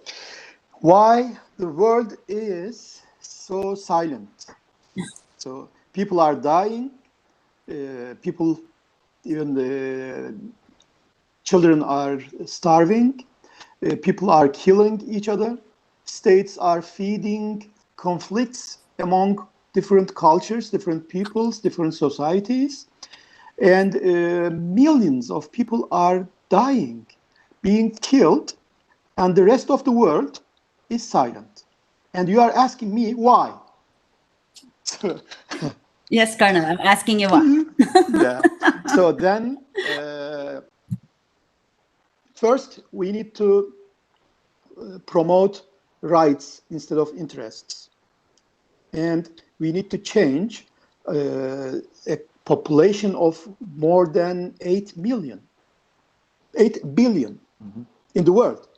why the world is so silent? So people are dying, people, even the children are starving, people are killing each other, states are feeding conflicts among different cultures, different peoples, different societies, and millions of people are dying, being killed, and the rest of the world is silent. And you are asking me why? Yes, Colonel, I'm asking you why. Yeah. So then, first, we need to promote rights instead of interests. And we need to change a population of more than 8 billion in the world,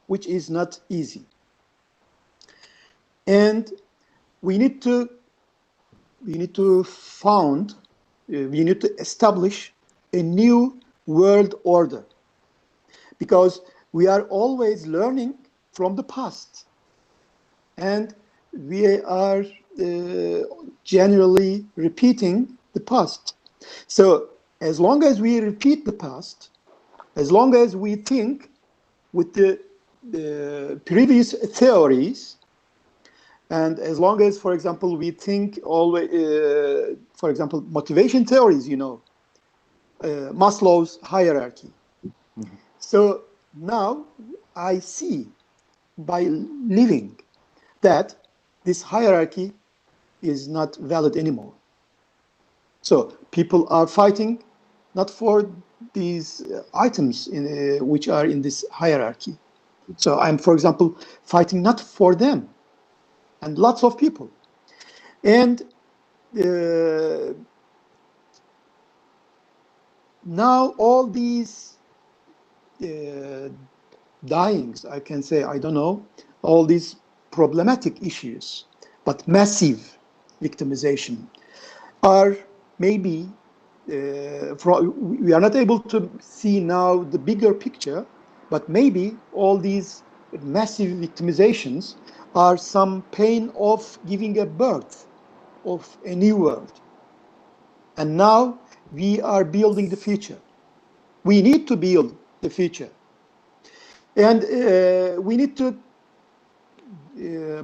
which is not easy. And we need to establish a new world order, because we are always learning from the past, and we are generally repeating the past. So as long as we repeat the past, as long as we think with the previous theories, and as long as, for example, we think always, for example, motivation theories, Maslow's hierarchy. Mm-hmm. So now I see by living that this hierarchy is not valid anymore. So people are fighting not for these items which are in this hierarchy. So I'm, for example, fighting not for them, and lots of people. And now all these dyings, I can say, I don't know, all these problematic issues, but massive victimization are maybe, we are not able to see now the bigger picture, but maybe all these massive victimizations are some pain of giving a birth of a new world. And now we are building the future. We need to build the future. And we need to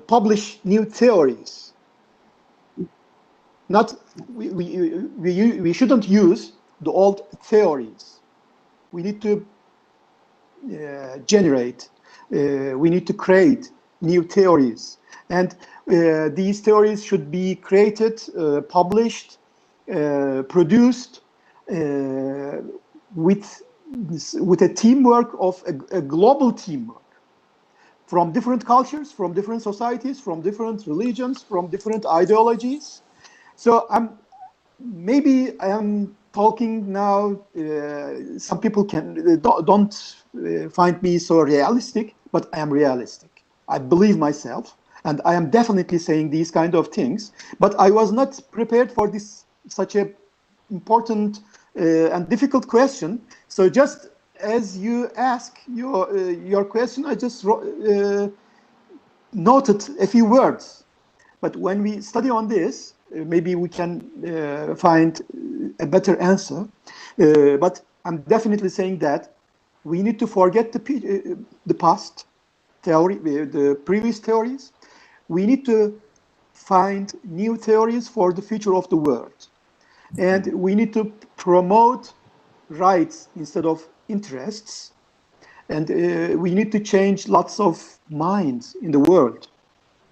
publish new theories. Not we shouldn't use the old theories. We need to generate. We need to create new theories, and these theories should be created, published, produced with a teamwork of a global teamwork from different cultures, from different societies, from different religions, from different ideologies. So maybe I am talking now. Some people don't find me so realistic, but I am realistic. I believe myself, and I am definitely saying these kind of things. But I was not prepared for such a important and difficult question. So just as you ask your question, I just noted a few words. But when we study on this, maybe we can find a better answer. But I'm definitely saying that we need to forget the past theory, the previous theories. We need to find new theories for the future of the world. And we need to promote rights instead of interests. And we need to change lots of minds in the world.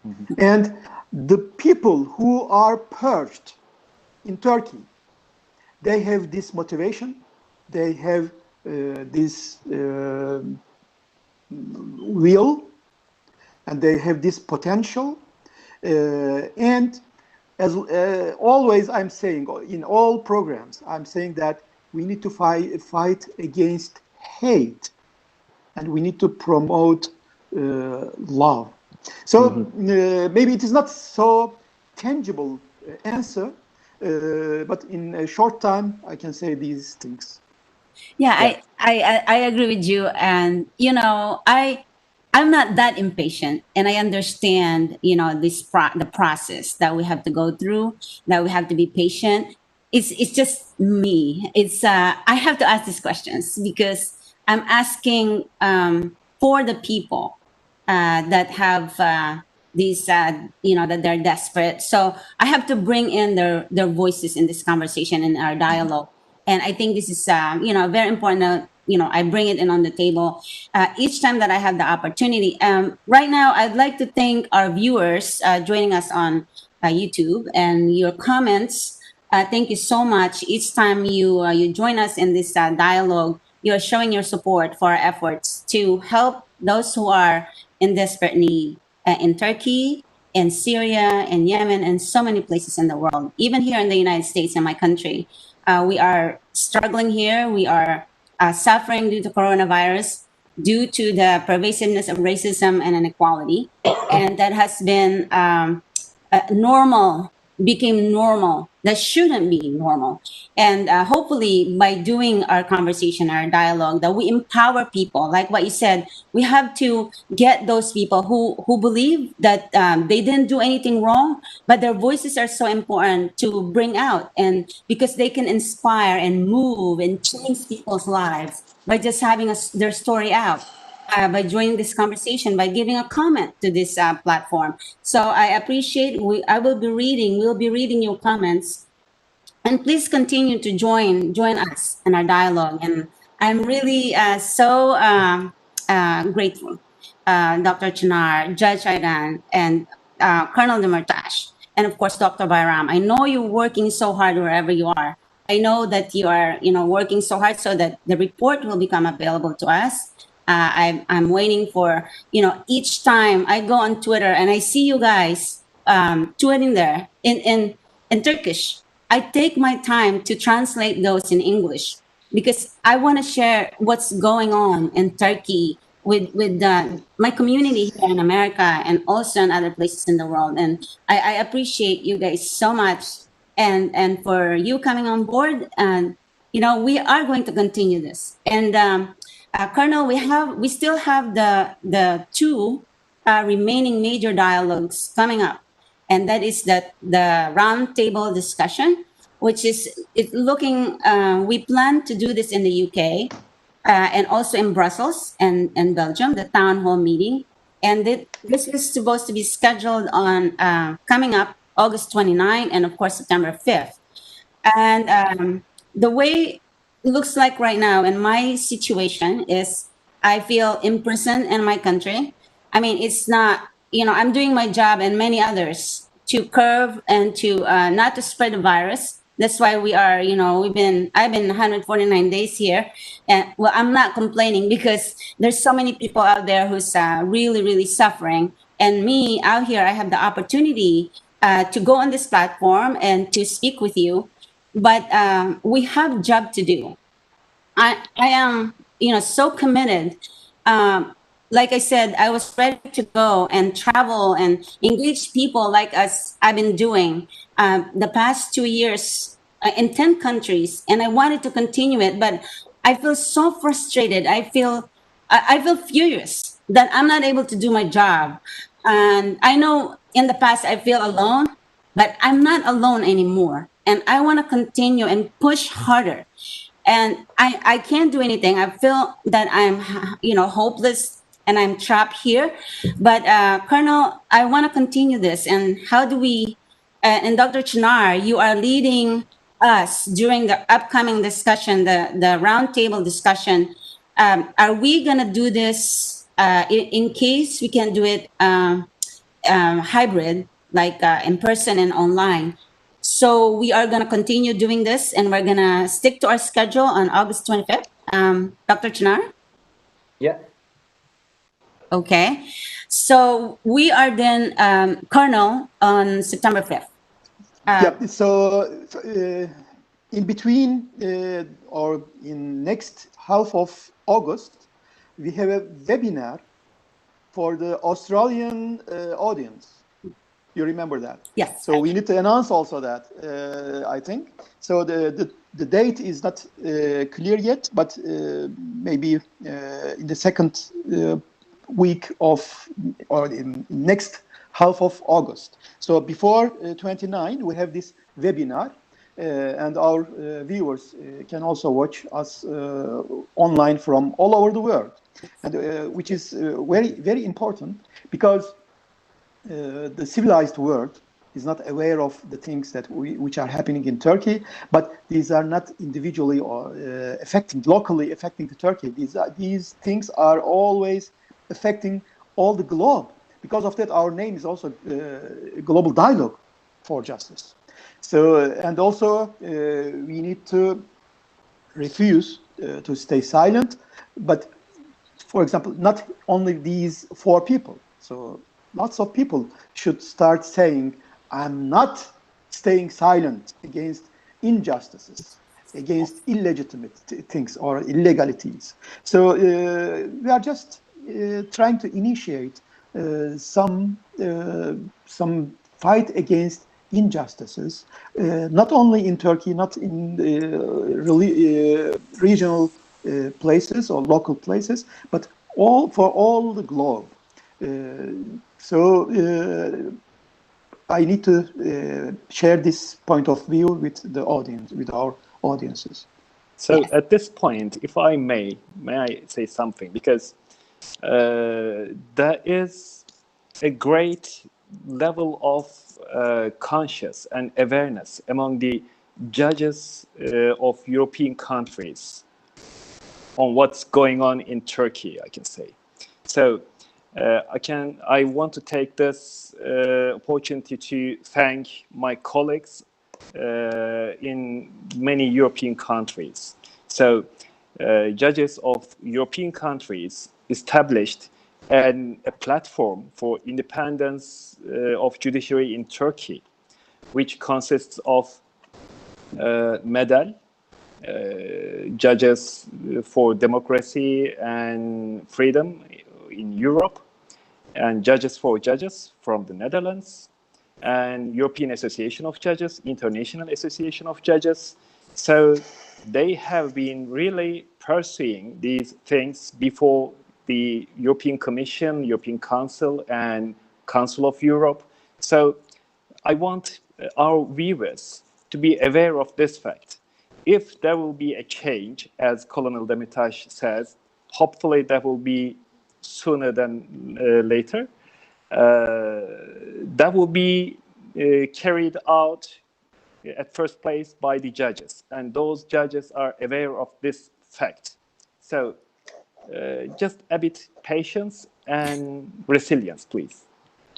Mm-hmm. And the people who are purged in Turkey, they have this motivation, they have this will, and they have this potential. And as always, I'm saying in all programs, I'm saying that we need to fight against hate, and we need to promote love. So maybe it is not so tangible answer, but in a short time, I can say these things. Yeah, I agree with you. And, I'm not that impatient, and I understand, the process that we have to go through, that we have to be patient. It's just me. I have to ask these questions because I'm asking for the people that have these, that they're desperate. So I have to bring in their voices in this conversation, in our dialogue. And I think this is, very important. I bring it in on the table each time that I have the opportunity. Right now, I'd like to thank our viewers joining us on YouTube and your comments. Thank you so much. Each time you join us in this dialogue, you're showing your support for our efforts to help those who are in desperate need in Turkey, in Syria, in Yemen, and so many places in the world. Even here in the United States, in my country, we are struggling here. We are suffering due to coronavirus, due to the pervasiveness of racism and inequality. And that has been became normal. That shouldn't be normal. And hopefully by doing our conversation, our dialogue, that we empower people. Like what you said, we have to get those people who believe that they didn't do anything wrong, but their voices are so important to bring out, and because they can inspire and move and change people's lives by just having their story out. By joining this conversation, by giving a comment to this platform. So I appreciate. We'll be reading your comments, and please continue to join us in our dialogue. And I'm really so grateful, Dr. Chinar, Judge Aydin, and Colonel Demirtas, and of course Dr. Bayram. I know you're working so hard wherever you are. I know that you are, working so hard so that the report will become available to us. I'm waiting for, each time I go on Twitter and I see you guys tweeting there in Turkish. I take my time to translate those in English because I want to share what's going on in Turkey my community here in America and also in other places in the world. And I appreciate you guys so much, and for you coming on board. And we are going to continue this. And Colonel, we still have the two remaining major dialogues coming up, and that is the roundtable discussion, which is looking. We plan to do this in the UK, and also in Brussels and Belgium, the town hall meeting. And this is supposed to be scheduled on coming up August 29 and of course September 5th. And the way it looks like right now in my situation is I feel imprisoned in my country. I mean, it's not, I'm doing my job and many others to curb and to not to spread the virus. That's why we are, I've been 149 days here. And well, I'm not complaining because there's so many people out there who's really, really suffering. And me out here, I have the opportunity to go on this platform and to speak with you, but we have job to do. I am, so committed. Like I said, I was ready to go and travel and engage people like us. I've been doing the past 2 years in 10 countries, and I wanted to continue it, but I feel so frustrated. I feel furious that I'm not able to do my job. And I know in the past I feel alone, but I'm not alone anymore. And I want to continue and push harder. And I can't do anything. I feel that I'm, hopeless and I'm trapped here. But Colonel, I want to continue this. And how do we, and Dr. Chinar, you are leading us during the upcoming discussion, the roundtable discussion. Are we going to do this in case we can do it hybrid, like in person and online? So we are going to continue doing this, and we're going to stick to our schedule on August 25th. Dr. Chinar? Yeah. Okay. So we are then, Colonel, on September 5th. Yeah, so in between or in next half of August, we have a webinar for the Australian audience. You remember that? Yes. So we need to announce also that, I think. So the date is not clear yet, but maybe in the second week of, or in next half of August. So before 29, we have this webinar, and our viewers can also watch us online from all over the world, and which is very, very important, because the civilized world is not aware of the things that which are happening in Turkey, but these are not individually or locally affecting the Turkey. These things are always affecting all the globe. Because of that, our name is also Global Dialogue for Justice. So, and also we need to refuse to stay silent, but for example, not only these 4 people. So lots of people should start saying, I'm not staying silent against injustices, against illegitimate things or illegalities. So we are just trying to initiate some fight against injustices, not only in Turkey, not in regional places or local places, but for all the globe. So I need to share this point of view with the audience, with our audiences. So at this point, if I may I say something? Because there is a great level of conscious and awareness among the judges of European countries on what's going on in Turkey, I can say. So I want to take this opportunity to thank my colleagues in many European countries. So judges of European countries established a platform for independence of judiciary in Turkey, which consists of MEDEL, judges for democracy and freedom in Europe, and judges for judges from the Netherlands, and European Association of Judges, International Association of Judges. So they have been really pursuing these things before the European Commission, European Council, and Council of Europe. So I want our viewers to be aware of this fact. If there will be a change, as Colonel Demirtas says, hopefully that will be sooner than later, that will be carried out at first place by the judges. And those judges are aware of this fact. So just a bit patience and resilience, please.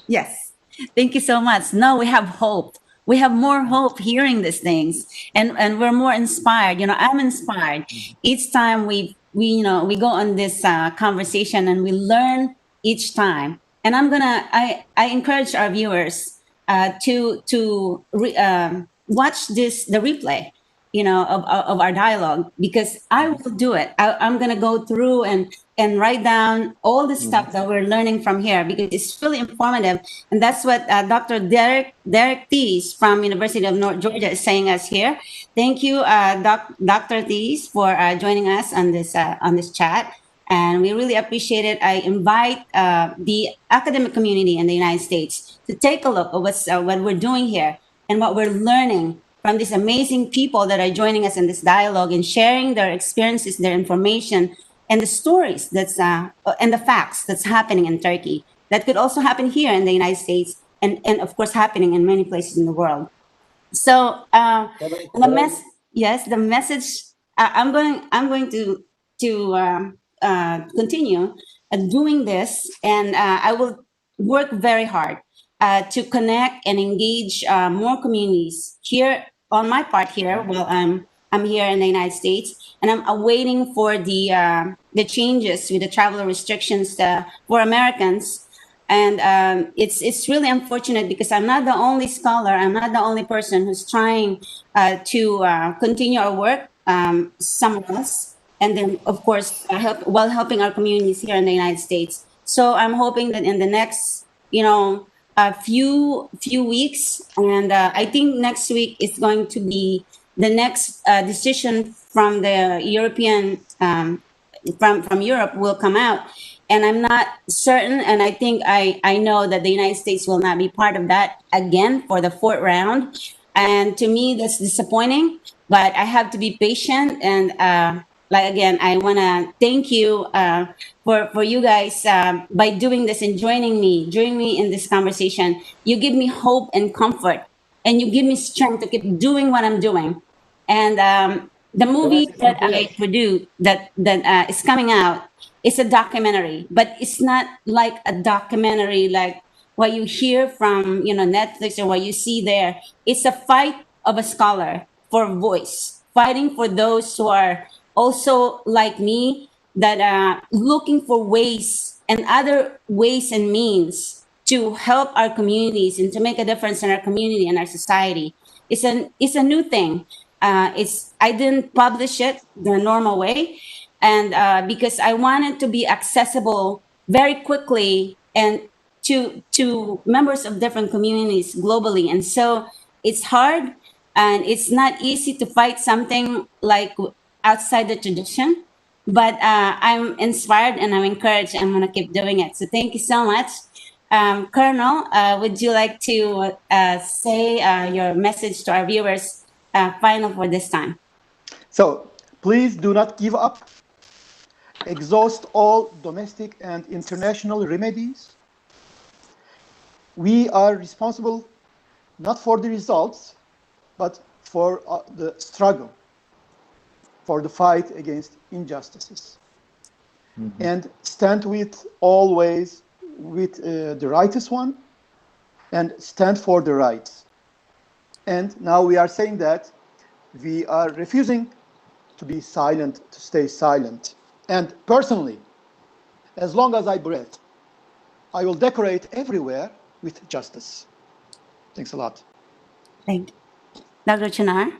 Yes. Thank you so much. No, we have hope. We have more hope hearing these things, and we're more inspired. You know, I'm inspired each time we go on this conversation, and we learn each time. And I encourage our viewers to watch the replay, of our dialogue, because I will do it. I'm gonna go through and write down all the stuff that we're learning from here, because it's really informative. And that's what Dr. Derek Thies from University of North Georgia is saying us here. Thank you, Dr. Thies, for joining us on this chat. And we really appreciate it. I invite the academic community in the United States to take a look at what we're doing here and what we're learning from these amazing people that are joining us in this dialogue and sharing their experiences, their information, and the stories and the facts that's happening in Turkey that could also happen here in the United States, and of course happening in many places in the world. So the message. I'm going to continue doing this, and I will work very hard to connect and engage more communities here on my part here while I'm here in the United States, and I'm awaiting for the changes with the travel restrictions for Americans. And it's really unfortunate, because I'm not the only scholar, I'm not the only person who's trying to continue our work somewhere else, and then of course while helping our communities here in the United States. So I'm hoping that in the next a few weeks, and I think next week is going to be the next decision from the European from Europe will come out, and I'm not certain, and I think I know that the United States will not be part of that again for the fourth round, and to me that's disappointing. But I have to be patient, and again, I want to thank you for you guys by doing this and joining me in this conversation. You give me hope and comfort, and you give me strength to keep doing what I'm doing. And the movie that I produced that is coming out is a documentary, but it's not like a documentary like what you hear from Netflix or what you see there. It's a fight of a scholar for voice, fighting for those who are also like me, that are looking for ways and other ways and means to help our communities and to make a difference in our community and our society. It's a new thing. I didn't publish it the normal way, and because I wanted to be accessible very quickly and to members of different communities globally. And so it's hard, and it's not easy to fight something like outside the tradition, but I'm inspired and I'm encouraged. I'm going to keep doing it. So thank you so much. Colonel, would you like to say your message to our viewers final for this time? So please do not give up. Exhaust all domestic and international remedies. We are responsible not for the results, but for the struggle, for the fight against injustices. And stand always with the righteous one, and stand for the rights. And now we are saying that we are refusing to be silent, to stay silent. And personally, as long as I breathe, I will decorate everywhere with justice. Thanks a lot. Thank you. Dr. Chinar?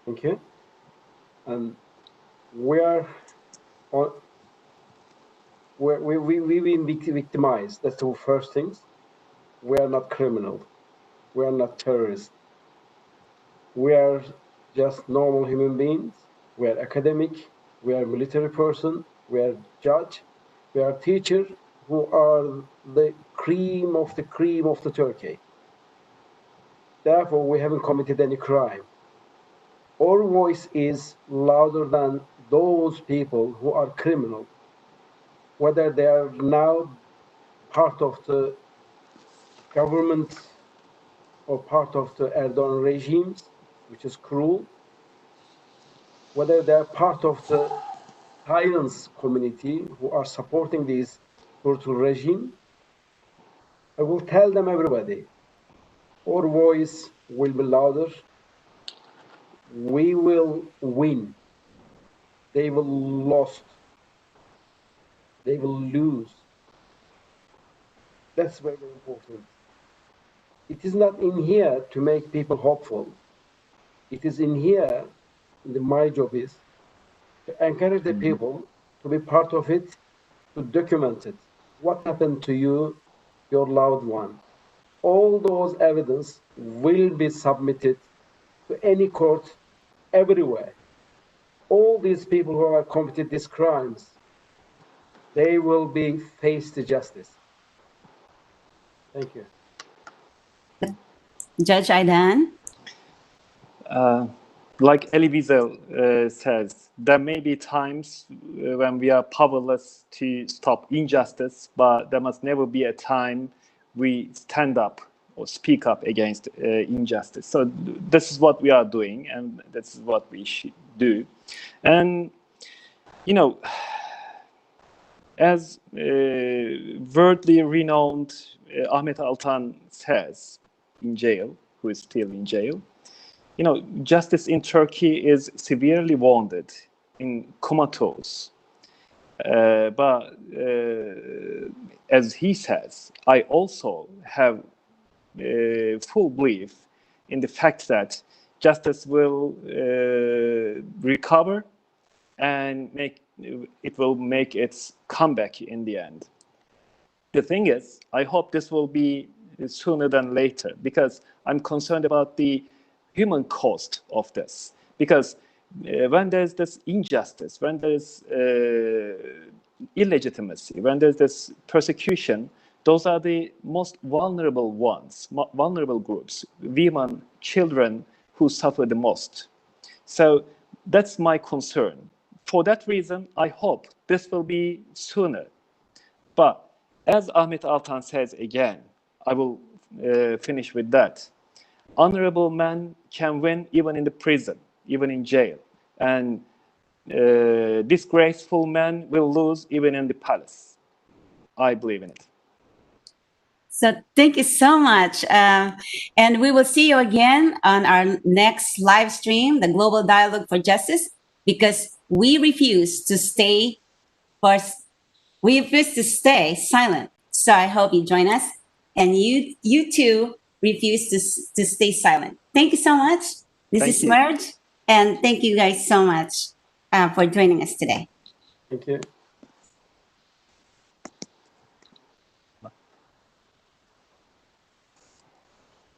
Okay, and we are on, we've been victimized. That's the first things. We are not criminal. We are not terrorists. We are just normal human beings. We are academic. We are military person. We are judge. We are teacher who are the cream of the Turkey. Therefore, we haven't committed any crime. Our voice is louder than those people who are criminal, whether they are now part of the government or part of the Erdogan regimes, which is cruel, whether they are part of the science community who are supporting this brutal regime. I will tell them, everybody, our voice will be louder. We will win. They will lost. They will lose. That's very important. It is not in here to make people hopeful. It is in here, my job is to encourage the people to be part of it, to document it. What happened to you, your loved one? All those evidence will be submitted to any court everywhere. All these people who have committed these crimes, they will be faced to justice. Thank you. Judge Aydin? Like Elie Wiesel says, there may be times when we are powerless to stop injustice, but there must never be a time we stand up or speak up against injustice. So this is what we are doing, and this is what we should do. And, you know, as worldly renowned Ahmet Altan says in jail, who is still in jail, you know, justice in Turkey is severely wounded, in comatose. But as he says, I also have full belief in the fact that justice will recover and it will make its comeback in the end. The thing is, I hope this will be sooner than later, because I'm concerned about the human cost of this. Because when there's this injustice, when there's illegitimacy, when there's this persecution, those are the most vulnerable ones, vulnerable groups, women, children, who suffer the most. So that's my concern. For that reason, I hope this will be sooner. But as Ahmet Altan says again, I will finish with that. Honorable men can win even in the prison, even in jail. And disgraceful men will lose even in the palace. I believe in it. So thank you so much. And we will see you again on our next live stream, the Global Dialogue for Justice, because we refuse to stay silent. So I hope you join us, and you too refuse to stay silent. Thank you so much. This is Merj, and thank you guys so much for joining us today. Thank you.